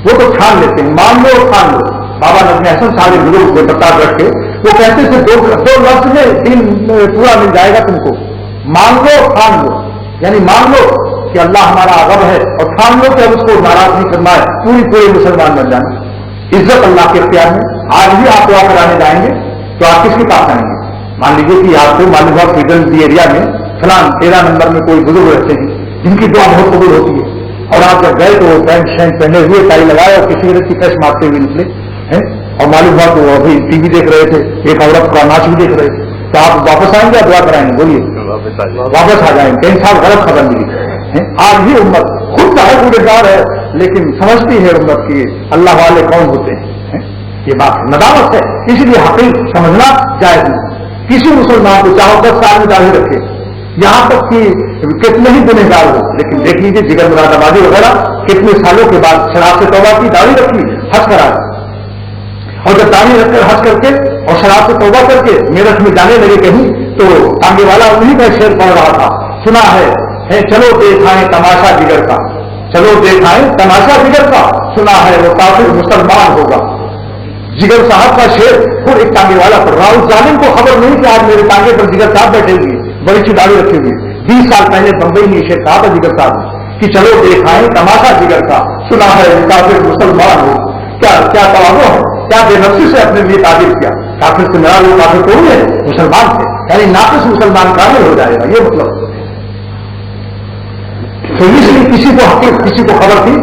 وہ تو ٹھان لیتے ہیں, مان لو اور ٹھان لو. بابا نظم حسن سارے بزرگ کو بتا رکھ کے وہ کہتے تھے 2 لفظ میں دین پورا مل جائے گا تم کو, مان لو اور ٹھان لو. یعنی مان لو کہ اللہ ہمارا رب ہے اور ٹھان لو کہ اب اس کو ناراض نہیں کرنا ہے، پورے مسلمان بن جانا. عزت اللہ کے اختیار میں. آج بھی آپ دعا کرانے جائیں گے تو آپ کس کے پاس آئیں گے؟ مان لیجیے کہ آپ کو مالیگاؤں فیڈرل ایریا میں فلان 13 نمبر میں کوئی بزرگ رہتے ہیں جن کی دعا بہت قبول ہوتی ہے، اور آپ جب گئے تو وہ پینٹ شینٹ پہنے ہوئے ٹائی لگائے اور کسی کی کش مارتے ہوئے نکلے ہیں، اور معلوم ہوا تو وہ ابھی ٹی وی دیکھ رہے تھے، ایک عورت کا ناچ بھی دیکھ رہے تھے. تو آپ واپس آئیں گے یا دعا کرائیں گے؟ بولیے. واپس آ جائیں گے. انسان غلط خبر ملی. آج بھی امت خود کا گنہگار ہے لیکن سمجھتی ہے امت کی اللہ والے کون ہوتے ہیں. یہ بات ندامت ہے. اس لیے حقیقت سمجھنا جائز نہیں. کسی مسلمان کو چاہو 10 سال میں داڑھی رکھے، یہاں تک کہ کتنے ہی گنہگار ہو، لیکن دیکھ لیجیے جگر مراد آبادی وغیرہ کتنے سالوں کے بعد شراب سے توبہ کی، داڑھی رکھی، حج کرا، اور جب داڑھی رکھ کر حج کر کے اور شراب سے توبہ کر کے میرٹھ میں جانے لگے کہیں تو آگے والا انہیں کا شعر پڑھ رہا تھا، سنا ہے چلو دیکھائیں تماشا جگر کا، چلو دیکھائیں تماشا جگر کا، سنا ہے وہ کافر مسلمان ہوگا. جگر صاحب کا شعر خود ایک ٹانگے والا پڑھ رہا. اس ظالم کو خبر نہیں کہ آج میرے ٹانگے پر جگر صاحب بیٹھے ہوئے، بڑی سی داڑھی رکھے ہوئے. 20 سال پہلے بمبئی میں شعر کہا تھا جگر صاحب نے کہ چلو دیکھائیں تماشا جگر کا، سنا ہے وہ کافر مسلمان ہو. کیا تواضع ہے، کیا بے نفسی سے اپنے لیے تعبیر کیا. کافر سے میرا لوگ کافر کون ہے؟ مسلمان تھے. یعنی ناقص مسلمان کامل ہو جائے گا، یہ مطلب. تو اس لیے کسی کو خبر تھی،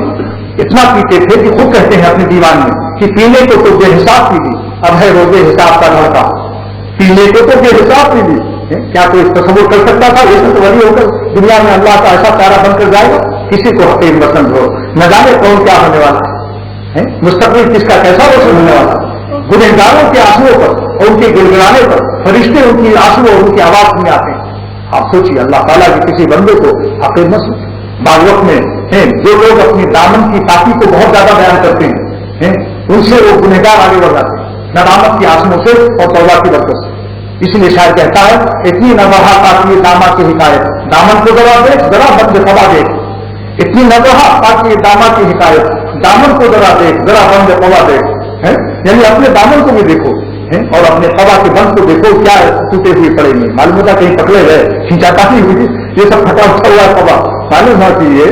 اتنا پیتے تھے کہ خود کہتے ہیں اپنے دیوان میں کہ پینے کو تو بے حساب پی لی، اب ہے روزے حساب کا لڑکا. پینے کو تو بے حساب پی لی. کیا کوئی تصور کر سکتا تھا یہ سب ولی ہو کر دنیا میں اللہ کا ایسا پیارا بن کر جائے گا؟ کسی کو حقیق پسند ہو، نہ جانے کون کیا ہونے والا ہے، مستقبل کس کا کیسا روشن ہونے والا. گنہگاروں کے آنسوؤں پر اور ان کے گڑگڑانے پر فرشتے ان کی آنسو اور ان کی آواز میں آتے ہیں. آپ سوچیے اللہ تعالیٰ کے کسی بندے کو حقیر نہ سوچے. بعض وقت میں جو لوگ اپنی دامن کی پاکی کو بہت زیادہ بیان کرتے ہیں ان سے وہ گنہگار آگے بڑھ جاتے ہیں ندامت کی آنسوؤں سے اور توبہ کی برکت سے. اس لیے شاعر کہتا ہے اتنی نوحہ پاکی داما کی حکایت، دامن کو ذرا دیکھ ذرا بند قبا دیکھ. اتنی نوحہ پاکی داما کی حکایت، دامن کو ذرا دیکھ ذرا بند قبا دیکھ. یعنی اپنے دامن کو بھی دیکھو اور اپنے قبا کے بند کو دیکھو کیا ٹوٹے ہوئے پڑے گی. معلوم ہوتا کہیں پکڑے گئے، کھینچاتا نہیں ہوئی، یہ سب پھٹا اٹھا ہوا قبا معلوم ہونا چاہیے.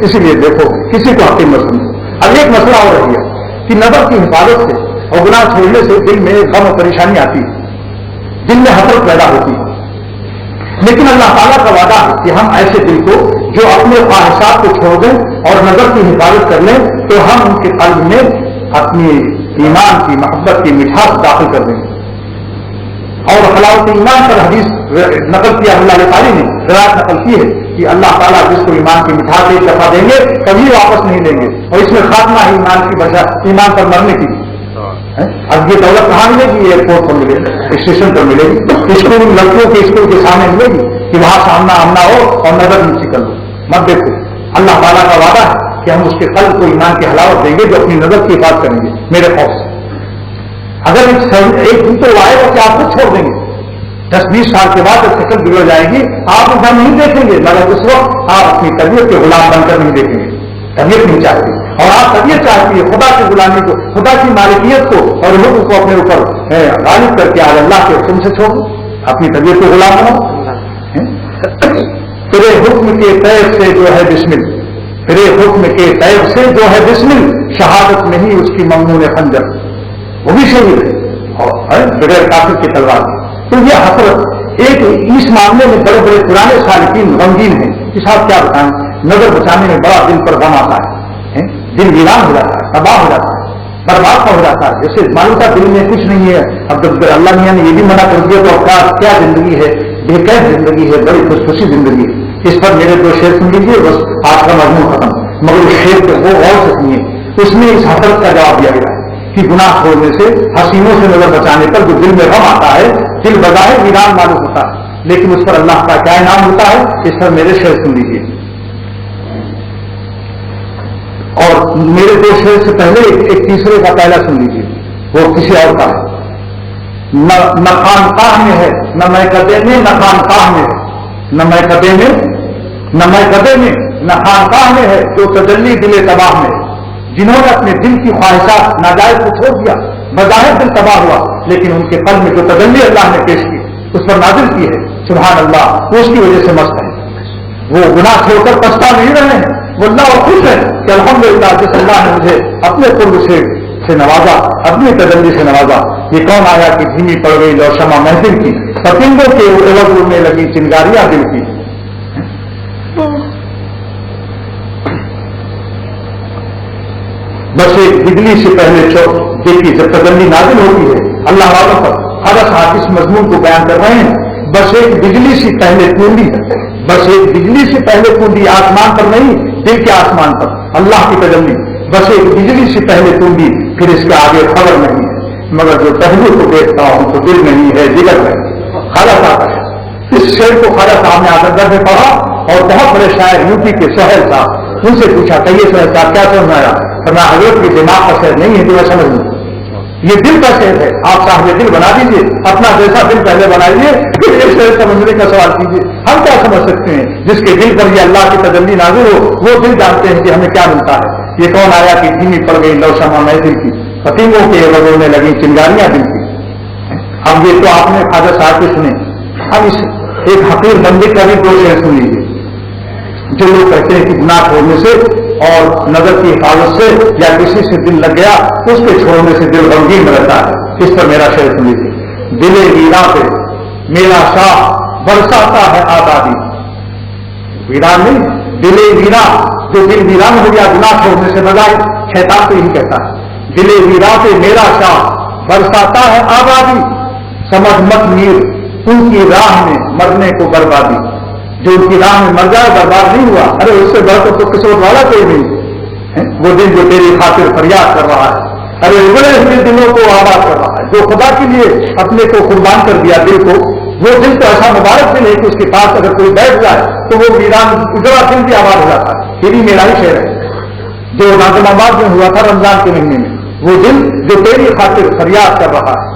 اسی لیے دیکھو کسی کو حقیق نہ سمجھو. اب ایک مسئلہ اور رہی ہے کہ نظر کی حفاظت سے اور گناہ چھوڑنے سے دل میں غم اور پریشانی آتی ہے، دل میں حسرت پیدا ہوتی ہے. لیکن اللہ تعالیٰ کا وعدہ ہے کہ ہم ایسے دل کو جو اپنے خواہشات کو چھوڑ دیں اور نظر کی حفاظت کر لیں تو ہم ان کے قلب میں اپنی ایمان کی محبت کی مٹھاس داخل کر دیں گے. اور حلاوت ایمان پر حدیث نقل کیا اللہ تعالیٰ نے روایت نقل کی ہے کہ اللہ تعالیٰ جس کو ایمان کی مٹھاس ایک دفعہ دیں گے کبھی واپس نہیں دیں گے. اور اس میں خاتمہ ہے ایمان کی وجہ، ایمان پر مرنے کی. اب یہ دولت کہاں ملے گی؟ ایئرپورٹ پر ملے گی، اسٹیشن پر ملے گی، اسکول لڑکیوں کے اسکول کے سامنے ملے گی کہ وہاں سامنا آمنا ہو اور نظر نیچے کر لو. مت دیکھو. اللہ تعالیٰ کا وعدہ ہے کہ ہم اس کے قلب کو ایمان کی حلاوت دیں گے جو اپنی نظر کی حفاظت کریں گے میرے خوف سے. اگر ایک دن تو آئے گا کہ آپ کو چھوڑ دیں گے. 10-20 سال کے بعد جب شکل بگڑ جائے گی آپ اسے نہیں دیکھیں گے، مگر اس وقت آپ اپنی طبیعت کے غلام بن کر نہیں دیکھیں گے. طبیعت نہیں چاہتی اور آپ طبیعت چاہتی ہے خدا کی غلامی کو، خدا کی مالکیت کو اور حکم کو اپنے اوپر غالب کر کے آج اللہ کے حکم سے چھوڑو، اپنی طبیعت کو غلام بناؤ. تیرے حکم کے طیب سے جو ہے بسمل، تیرے حکم کے طیب سے جو ہے بسمل، شہادت نہیں اس کی ممنون خنجر، وہ بھی شہید ہے اور بغیر کافر کی تلوار. تو یہ حسرت ایک اس معاملے میں بڑے بڑے پرانے صالحین غمگین ہیں کہ صاحب کیا بتائیں، نظر بچانے میں بڑا دل پر غم آتا ہے، دل ویران ہو جاتا ہے، تباہ ہو جاتا ہے، برباد ہو جاتا ہے. جیسے معلوم تھا دل میں کچھ نہیں ہے، اب جب اللہ میاں نے یہ بھی منع کر دیا تو کیا زندگی ہے، بے قید زندگی ہے، بڑی خوشخوشی زندگی ہے. اس پر میرے 2 شعر سن لیجیے بس آج کا مضمون ختم. مگر اس شعر کو وہ غور سے سنیے، اس میں اس حسرت کا جواب دیا گیا ہے کہ گناہ چھوڑنے سے، حسینوں سے نظر بچانے پر جو دل میں غم آتا ہے، دل بظاہر ویران معلوم ہوتا ہے لیکن اس پر اللہ کا کیا انعام ہوتا ہے. اس پر میرے شعر سن لیجیے. اور میرے 2 شعر سے پہلے ایک تیسرے کا پہلا سن لیجیے، وہ کسی اور کا ہے. نہ خانقاہ میں ہے نہ میں کدے میں، نہ خانقاہ میں ہے نہ میں کدے میں، نہ میں کدے میں نہ خانقاہ میں ہے جو تجلی دل تباہ میں. جنہوں نے اپنے دل کی خواہشات ناجائز کو چھوڑ دیا، بظاہر دل تباہ ہوا لیکن ان کے قلب میں جو تجلی اللہ نے پیش کی اس پر نازل کی ہے، سبحان اللہ، وہ اس کی وجہ سے مست ہے. وہ گناہ چھوڑ کر پچھتا نہیں رہے ہیں، وہ اللہ اور خوش ہے کہ الحمدللہ جس اللہ نے مجھے اپنے قرب سے نوازا، اپنی تجلی سے نوازا۔ یہ کون آیا کہ دھیمی پڑ گئی لو شمع محفل کی، پتنگوں کے عوض اڑنے لگی چنگاریاں دل کی۔ بس ایک بجلی سے پہلے دیکھیے جب تجلی نازل ہوتی ہے اللہ والوں پر، حضرت صاحب اس مضمون کو بیان کر رہے ہیں۔ بس ایک بجلی سے پہلے کنڈی ہے، بس ایک بجلی سے پہلے کنڈی، آسمان پر نہیں دل کے آسمان پر اللہ کی تجلی، بس ایک بجلی سے پہلے کنڈی، پھر اس کے آگے خبر نہیں ہے، مگر جو پہلو کو دیکھتا ہوں تو دل نہیں ہے جگر نہیں۔ خواجہ صاحب ہے، اس شعر کو خواجہ صاحب نے آدر سے پڑھا اور بہت بڑے شاعر یوپی کے سہیل صاحب، ان سے پوچھا کہیے سہیل صاحب کیا سمجھ آیا؟ فرمایا حضرت کے دماغ کا شعر نہیں ہے تو میں سمجھ لوں، یہ دل کا شعر ہے، آپ صاحب یہ دل بنا دیجیے، اپنا جیسا دل پہلے بنائیے، پھر یہ شعر سمجھنے کا سوال کیجیے۔ ہم کیا سمجھ سکتے ہیں؟ جس کے دل پر یہ اللہ کی تجلی نازل ہو وہ دل جانتے ہیں کہ ہمیں کیا ملتا ہے۔ یہ کون آیا کہ دھیمی پڑ گئی لو شمع محفل کی، پتنگوں کے وغیرہ لگی چنگاریاں دل کی۔ اب یہ تو آپ نے خواجہ صاحب کے سنے، اب اس ایک حقیر بندے کا بھی دو شعر سن لیجیے۔ جو لوگ کہتے ہیں کہ گناہ چھوڑنے سے اور نظر کی حفاظت سے یا کسی سے دل لگ گیا اس کے چھوڑنے سے دل غمگین رہتا ہے، اس پر میرا شعر سن لیجیے۔ دل ویرا پہ میرا شاہ برساتا ہے آزادی، ویران نہیں، دل ویرا، جو دل ویران ہو گیا گناہ چھوڑنے سے بجائے، شیطان تو یہی کہتا ہے دل ویرا پہ میرا شاہ برساتا ہے آزادی، سمجھ مت میر ان کی راہ میں مرنے کو بربادی، جو ان کی راہ میں مر جائے برباد نہیں ہوا، ارے اس سے بڑھ کر تو قسمت والا کوئی نہیں۔ وہ دل جو تیری خاطر فریاد کر رہا ہے، ارے اگڑے ہوئے دلوں کو آباد کر رہا ہے، جو خدا کے لیے اپنے کو قربان کر دیا دل کو، وہ دل تو ایسا مبارک دل ہے کہ اس کے پاس اگر کوئی بیٹھ جائے تو وہ ویران اجڑا دل بھی آباد ہو جاتا ہے۔ یہ بھی میرا ہی شعر ہے جو نازم آباد میں ہوا تھا رمضان کے مہینے میں۔ وہ دل جو تیری خاطر فریاد کر رہا ہے،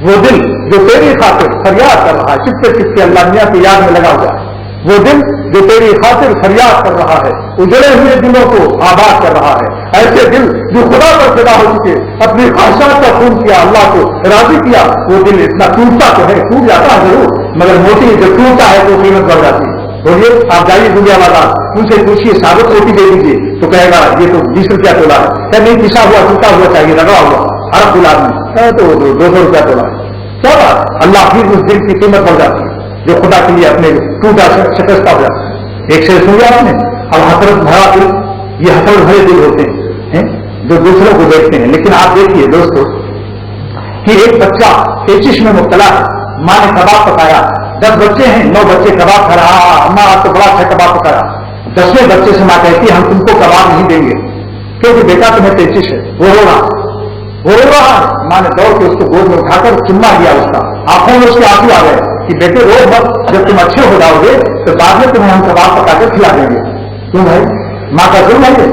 وہ دل جو تیری خاطر فریاد کر رہا ہے، چپتے چپتے اللہ میاں کی یاد میں لگا ہوا ہے، وہ دل جو تیری خاطر فریاد کر رہا ہے، اجڑے ہوئے دلوں کو آباد کر رہا ہے۔ ایسے دل جو خدا پر فدا ہو چکے، اپنی خواہشات کا خون کیا، اللہ کو راضی کیا، وہ دل اتنا ٹوٹتا تو ہے، ٹوٹ جاتا ہے ضرور، مگر موٹی جب ٹوٹتا ہے تو قیمت بڑھ جاتی ہے۔ بولیے آپ جائیے دنیا بازار، ان سے پوچھیے ثابت روٹی دے دیجیے تو کہے گا یہ تو 20 روپیہ تولا ہے، کیا نہیں پسا ہوا ٹوٹا ہوا چاہیے، لگا ہوا ہر گلاب میں تو 200 روپیہ تولا ہے۔ کیا بات، اللہ پھر اس دل کی قیمت بڑھ جاتی ہے جو خدا کے لیے اپنے ٹوٹا شکستہ ہو جاتا ہے۔ ایک شعر سن لیا آپ نے، اب حسرت بھرا دل، یہ حسرت بھرے دل ہوتے ہیں جو دوسروں کو دیکھتے ہیں۔ لیکن آپ دیکھیے دوستو کہ ایک بچہ پیچش میں مبتلا ہے، ماں نے کباب پکایا، 10 بچے ہیں، 9 بچے کباب کھا رہا، اماں آپ تو بڑا اچھا کباب پکایا، 10ویں بچے سے ماں کہتی ہے ہم تم کو کباب نہیں دیں گے کیونکہ بیٹا تمہیں پیچش ہے، وہ رو رہا ہے۔ ماں نے دوڑ کے اس کو گود میں اٹھا کر چما دیا، اس کا آنکھوں میں اس کے آنسو آ گئے کہ بیٹے رو مت، جب تم اچھے ہو جاؤ گے تو بعد میں تمہیں ہم کباب پکا کر کھلا دیں گے۔ کیوں بھائی؟ ماں کا ظلم ہے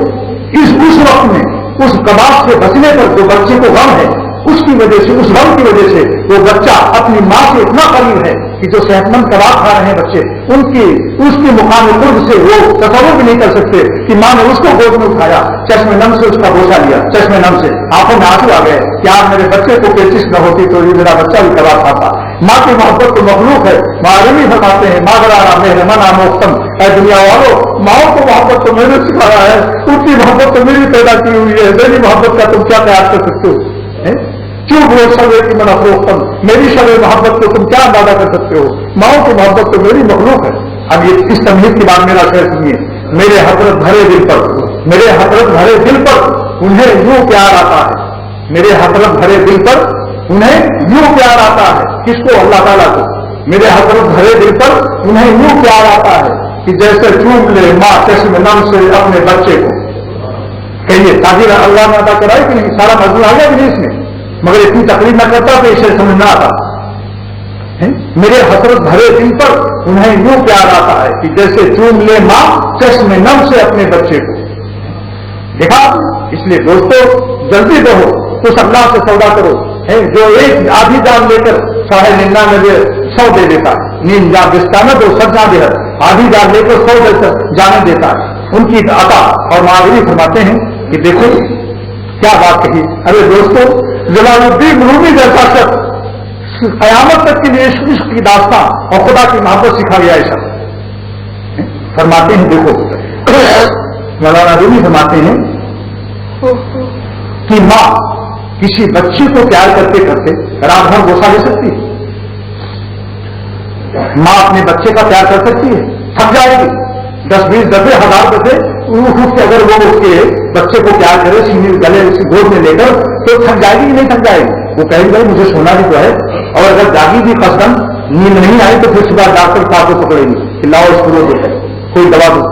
اس وقت میں اس کباب سے بچنے پر جو بچے کو غم ہے، اس کی وجہ سے، اس غم کی وجہ سے وہ بچہ اپنی ماں سے اتنا قریب ہے کہ جو صحت مند کباب کھا رہے ہیں بچے، اس کی مقام قرب سے وہ تصور بھی نہیں کر سکتے کہ ماں نے اس کو گود میں اٹھایا، چشم نم سے اس کا بوسہ لیا، چشم نم سے آنکھوں میں آنسو آ گئے کہ آج میرے بچے کو پیچش نہ ہوتی تو یہ میرا بچہ بھی کباب کھاتا۔ ماں کی محبت تو مخلوق ہے، معلومی فرماتے ہیں ماغرارا مہرمانا محتم، اے دنیا والوں ماؤں کو محبت تو میں نے سکھایا ہے، ان کی محبت تو میری پیدا کی ہوئی ہے، میری محبت کا تم کیا تیار کر سکتے ہو؟ چوب وہ شبے کی من افروختم، میری شب محبت کو تم کیا اندازہ کر سکتے ہو؟ ماؤں کی محبت تو میری مخلوق ہے۔ اب یہ اس تمہید کی بات میرا شعر سنیے، میرے حسرت بھرے دل پر، میرے حسرت بھرے دل پر انہیں یوں پیار آتا ہے، میرے حسرت بھرے دل پر انہیں یوں پیار آتا ہے، کس کو؟ اللہ تعالیٰ کو۔ میرے حسرت بھرے دل پر انہیں یوں پیار آتا ہے کہ جیسے چوم لے ماں چشم نم سے اپنے بچے کو۔ کہیے تاجر اللہ نے ادا کرائی کہ نہیں؟ سارا مضمون آ گیا کہ نہیں اس میں؟ مگر اتنی تقریر نہ کرتا تو اسے سمجھ نہ آتا۔ میرے حسرت بھرے دل پر انہیں یوں پیار آتا ہے کہ جیسے چوم لے ماں چشم نم سے اپنے بچے کو۔ دیکھا، اس لیے دوستو جلدی رہو، اس اللہ سے سودا کرو جو ایک آدھی جان لے کر 99.9 دے دیتا ہے، نیم جان دستانہ دو سجا دے، آدھی جان لے کر 100 دے کر جانے دیتا ہے۔ ان کی عطا اور معاوری فرماتے ہیں کہ دیکھو کیا بات کہی، ارے دوستو جلال الدین رومی جیسا شخص قیامت تک کے لیے عشق کی داستان اور خدا کی محبت سکھا گیا ایسا، فرماتے ہیں دیکھو مولانا رومی فرماتے ہیں کہ ماں کسی بچے کو پیار کرتے کرتے رات بھر بوسا لے سکتی ہے؟ ماں اپنے بچے کا پیار کر سکتی ہے؟ تھک جائے گی 10-20 دفعے 1000 دفعے اگر وہ اس کے بچے کو پیار کرے سینے گلے گود میں لے کر تو تھک جائے گی نہیں تھک جائے گی؟ وہ کہے گی بھائی مجھے سونا بھی تو ہے. اور اگر جاگی بھی قصدن نیند نہیں آئی تو پھر صبح ڈاکٹر صاحب کو پکڑے گی کہ لاؤ اس کو دیکھے کوئی دوا دو.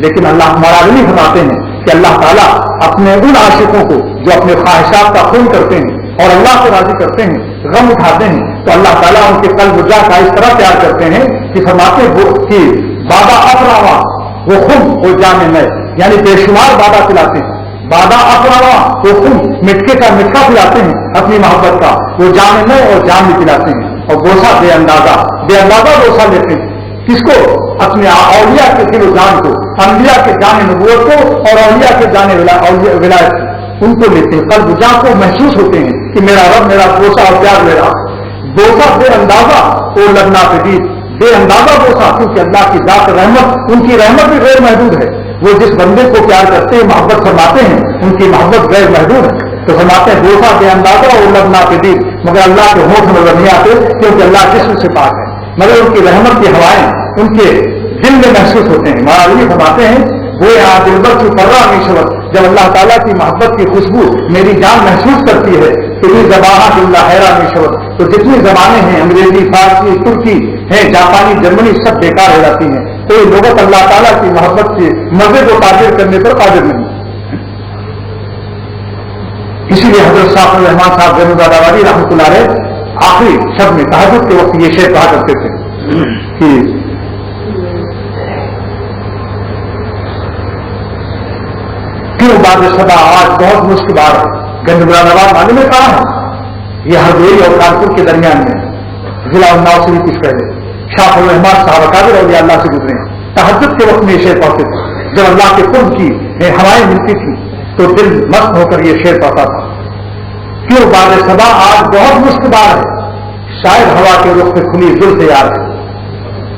لیکن اللہ ہمارا علی فرماتے ہیں کہ اللہ تعالیٰ اپنے ان عاشقوں کو جو اپنے خواہشات کا خون کرتے ہیں اور اللہ کو راضی کرتے ہیں غم اٹھاتے ہیں تو اللہ تعالیٰ ان کے قلب جا کا اس طرح پیار کرتے ہیں کہ فرماتے کہ بادہ افراوا وہ خم وہ جامع میں یعنی بے شمار بادہ پلاتے ہیں. بادہ افراوا وہ خم مٹکے کا مٹھا پلاتے ہیں اپنی محبت کا وہ جامع میں اور جام بھی پلاتے ہیں. اور بوسا بے اندازہ بوسا لیتے ہیں کس کو؟ اپنے اولیاء کے دل و جان کو انبیاء کے جان نبوت کو اور اولیاء کے جان ولایت کو ان کو لیتے ہیں. قلب جان کو محسوس ہوتے ہیں کہ میرا رب میرا بوسا اور پیار میرا بوسا بے اندازہ وہ لگنا پدید بے اندازہ بوسا کیونکہ اللہ کی ذات رحمت ان کی رحمت بھی غیر محدود ہے. وہ جس بندے کو پیار کرتے ہیں محبت فرماتے ہیں ان کی محبت غیر محدود ہے. تو فرماتے ہیں بوسا بے اندازہ اور لگنا پدید مگر اللہ کے ہوش نظر نہیں آتے کیونکہ اللہ جسم سے پاک ہے مگر ان کی رحمت کی ہوائیں ان کے دل میں محسوس ہوتے ہیں. مولانا فرماتے ہیں وہ یہاں دلبر کی پرا میشور جب اللہ تعالیٰ کی محبت کی خوشبو میری جان محسوس کرتی ہے کہ یہ زبانہ اللہ حیرا میشور تو جتنی زبانیں ہیں انگریزی فارسی ترکی ہیں جاپانی جرمنی سب بیکار ہو جاتی ہیں. کوئی لوگوں اللہ تعالیٰ کی محبت کے مزے کو قادر کرنے پر قادر نہیں. اسی لیے حضرت شاہ الرحمان صاحب زینالعابدین رحمۃ اللہ علیہ آخری شب میں تہجد کے وقت یہ شعر کہا کرتے تھے کہ کیوں باد صدا آج بہت مشکل بار ہے. گنجبرانباد والے میں کہا ہے یہ ہردوئی اور کانپور کے درمیان میں ضلع اناؤ سے بھی کچھ پہلے شاہ الرحمان صاحب قادر اور اللہ سے گزرے ہیں. تہجد کے وقت میں یہ شعر پڑھتے تھے. جب اللہ کے قرب کی ہوائیں ملتی تھی تو دل مست ہو کر یہ شعر پڑھتا تھا. کیوں باد صدا آج بہت مشکل بار ہے شاید ہوا کے رخ پہ کھلی دل سے یاد ہے.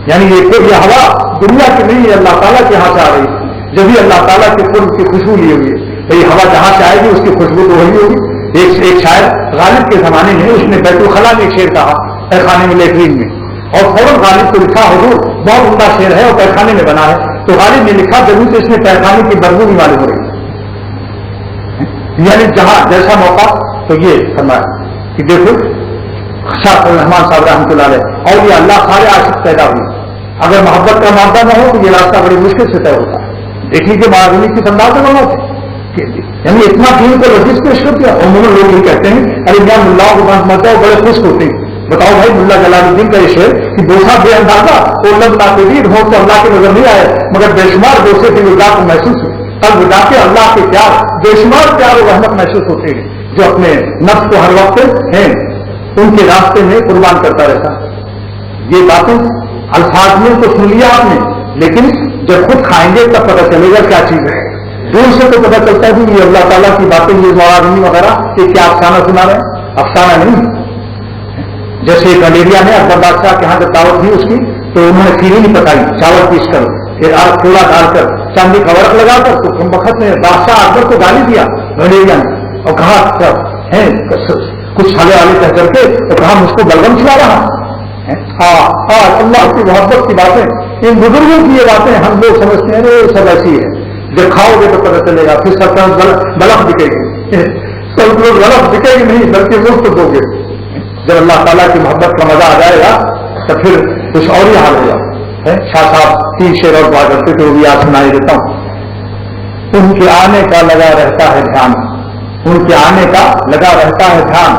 یعنی یہ ہوا دنیا کی نہیں ہے اللہ تعالیٰ کے یہاں سے آ رہی ہے. جب بھی اللہ تعالیٰ کے قرب کی خوشبو لی ہوئی ہے تو یہ ہوا جہاں سے آئے گی اس کی خوشبو تو وہی ہوگی. ایک شاعر غالب کے زمانے میں اس نے بیت الخلا میں ایک شعر کہا پیخانے میں لیٹرین میں اور فوراً غالب کو لکھا حضور بہت عمدہ شعر ہے اور پیخانے میں بنا ہے. تو غالب نے لکھا ضرور تو اس میں پیخانے کی بدبو بھی معلوم ہو رہی ہے. یعنی جہاں جیسا موقع تو یہ فرمایا کہ دیکھو شاہ الرحمان صاحب رحمۃ اللہ علیہ اور یہ اللہ سارے عاشق پیدا ہوئے. اگر محبت کا مادہ نہ ہو تو یہ راستہ بڑی مشکل سے طے ہوتا ہے. دیکھیے کہ معذوری کس انداز میں بنا تھے یعنی اتنا دین کو لذیذ پیش کر دیا. عموماً لوگ یہ کہتے ہیں ارے میاں ملا کو مرتا ہے بڑے خوش ہوتے ہیں. بتاؤ بھائی ملا جلال الدین کا یہ شعر کہ بوسا بے اندازہ اور لب ناقدیر ہو تو اللہ کی نظر نہیں آئے مگر بے شمار بوسے کی اللہ کو محسوس ہوئی. تب جا کے اللہ کے پیار بے شمار پیار و رحمت محسوس ہوتے ہیں جو اپنے نفس کو ہر وقت ہیں ان کے راستے میں قربان کرتا رہتا. یہ باتیں الفاظ میں تو سن لیا آپ نے لیکن جب خود کھائیں گے تب پتہ چلے گا کیا چیز ہے. دور سے تو پتہ چلتا ہے کہ یہ اللہ تعالیٰ کی باتیں یہ موارنی وغیرہ کہ کیا افسانہ سنا رہے ہیں. افسانہ نہیں. جیسے کلیریا میں اکبر بادشاہ کے یہاں جب دعوت تھی اس کی تو انہوں نے کھیری نہیں پکائی چاول پیس کر پھر تھوڑا ڈال کر چاندی کا ورق لگا کر تو کم وقت میں بادشاہ اکبر کو گالی دیا کلیریا نے اور کہا کچھ چھالے والے کہہ کر کے اور کہا مجھ کو بلغم کھلا رہا. اللہ کی محبت کی باتیں ان بزرگوں کی یہ باتیں ہم لوگ سمجھتے ہیں سب ایسی ہے. جب کھاؤ گے تو پتہ چلے گا. پھر سب بلف بکے گی سب لوگ بلف بکے گی نہیں بلکہ مفت دو گے. جب اللہ تعالیٰ کی محبت کا مزہ آ جائے گا تو پھر کچھ اور ہی حال ہوگا. شاہ صاحب 3 شعر اور دعا کرتے تھے وہ بھی آج سنائی دیتا ہوں. ان کے آنے کا لگا رہتا ہے دھیان ان کے آنے کا لگا رہتا ہے دھیان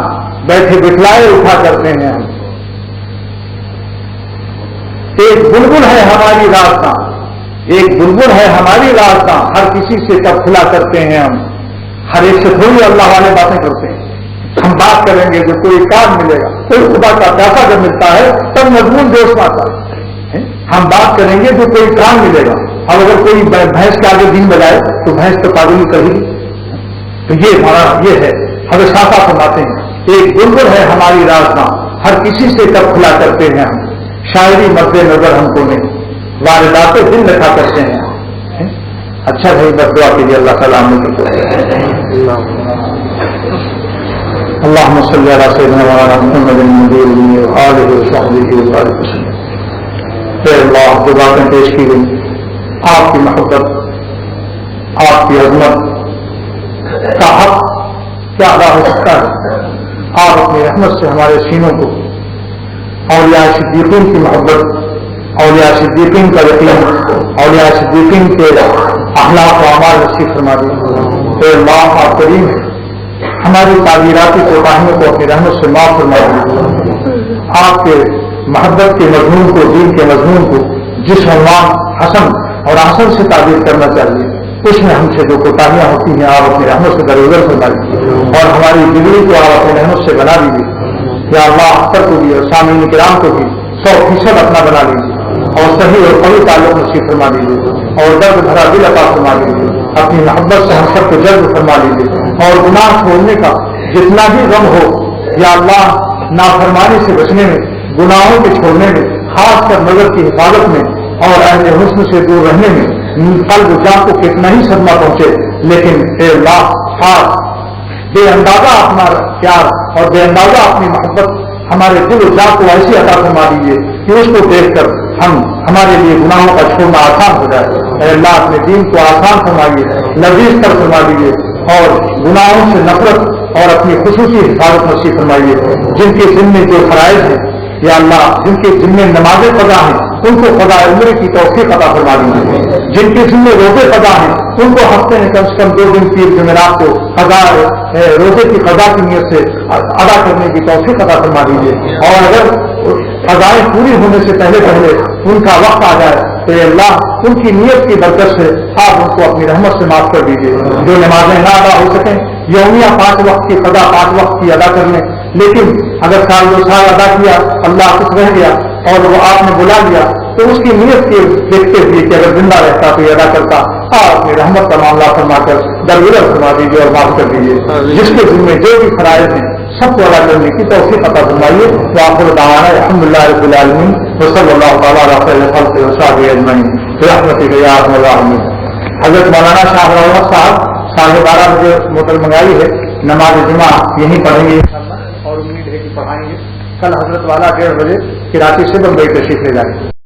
بیٹھے بٹھلائے اٹھا کرتے ہیں ہم. ایک بلبل ہے ہماری راستہ ایک بلبل ہے ہماری راستہ ہر کسی سے کب کھلا کرتے ہیں ہم. ہر ایک سے تھوڑی اللہ والے باتیں کرتے ہیں. ہم بات کریں گے جو کوئی کام ملے گا کوئی خدا کا پیسہ جب ملتا ہے تب مضمون دوست آتا ہے. ہم بات کریں گے جو کوئی کام ملے گا. اب اگر کوئی بھینس کے آگے دین بجائے تو بھینس تو پاگلی کرے گی. تو یہ ہمارا یہ ہے ہمیں صافہ فرماتے ہیں ایک بلبل ہے ہماری راستہ ہر کسی سے کب کھلا کرتے ہیں ہم. شاعری مد نظر ہم کو نہیں واردات دل رکھا کرتے ہیں. اچھا بھائی بس دعا کیجیے اللہ تعالیٰ اللهم صل على سيدنا مولانا محمد النبي وآله وصحبه وبارك وسلم. اے اللہ جو باتیں پیش کی گئی آپ کی محبت آپ کی عظمت کا حق کیا ادا ہو سکتا ہے. آپ اپنی رحمت سے ہمارے سینوں کو اولیاء صدیقین کی محبت اولیاء صدیقین کا یقین اولیاء صدیقین کے اخلاق و اعمال نصیب فرما دیجیے. اے اللہ آپ کریم ہے ہماری تعمیراتی کوتاہیوں کو اپنی رحمت سے معاف فرما دیجیے. آپ کے محبت کے مضمون کو دین کے مضمون کو جس عنوان حسن اور احسن سے تعبیر کرنا چاہیے اس میں ہم سے جو کوتاہیاں ہوتی ہیں آپ اپنی رحمت سے درگزر فرما دیجیے اور ہماری بگڑی کو آپ اپنی رحمت سے بنا دیجیے. یا اللہ اختر کو بھی اور سامعین کرام کو بھی 100% اپنا بنا لیجیے اور صحیح اور قوی تعلق نصیب فرما دیجیے اور درد بھرا دل عطا فرما دیجیے. اپنی محبت سے ہم سب کو جلد فرما لیجیے اور گناہ چھوڑنے کا جتنا بھی غم ہو یا اللہ نافرمانی سے بچنے میں گناہوں کے چھوڑنے میں خاص کر نظر کی حفاظت میں اور اہل حسن سے دور رہنے میں قلب جان کو کتنا ہی صدمہ پہنچے لیکن اے اللہ آپ بے اندازہ اپنا پیار اور بے اندازہ اپنی محبت ہمارے دل و جان کو ایسی عطا فرما دیجیے کہ اس کو دیکھ کر ہمارے لیے گناہوں کا چھوڑنا آسان ہو جائے. اے اللہ اپنے دین کو آسان فرمائیے لذیذ کر فرما دیجیے اور گناہوں سے نفرت اور اپنی خصوصی حفاظت نصیب فرمائیے. جن کے ذمے جو فرائض ہیں یا اللہ جن کے ذمے نمازیں قضا ہیں ان کو قضاء عمر کی توفیق عطا فرما دیجیے. جن کے ذمے روزے قضا ہیں ان کو ہفتے میں کم سے کم 2 دن 3 جمعرات کو قضا روزے کی قضا کی نیت سے ادا کرنے کی توفیق عطا فرما دیجیے. اور اگر قضائیں پوری ہونے سے پہلے ان کا وقت آ جائے تو اللہ ان کی نیت کی برکت سے آپ ان کو اپنی رحمت سے معاف کر دیجیے. جو نمازیں نہ ادا ہو سکیں یومیہ 5 وقت کی قضا 5 وقت کی ادا کر لیں لیکن اگر سال 2 سال ادا کیا اللہ کچھ رہ گیا اور وہ آپ نے بلا لیا تو اس کی نیت کے دیکھتے ہوئے کہ اگر زندہ رہتا تو یہ ادا کرتا آپ اپنی رحمت کا معاملہ فرما کر درگزر فرما دیجیے اور معاف کر دیجیے. جس کے ذمے جو بھی فرائض ہیں سب کو ادا کرنے کی توفیق عطا فرمائیے. وآخر دعوانا الحمدللہ رب العالمین وصلی اللہ تعالیٰ علی خیر خلق وصحبہ اجمعین برحمتک یا ارحم الراحمین. حضرت مولانا شاہ رحمت صاحب 12:30 بجے موٹر منگائی ہے. نماز جمعہ یہیں پڑھیں گے اور امید ہے کہ پڑھائیں گے. کل حضرت والا 1:30 بجے کراچی سے بمبئی تشریف لے جائیں گے.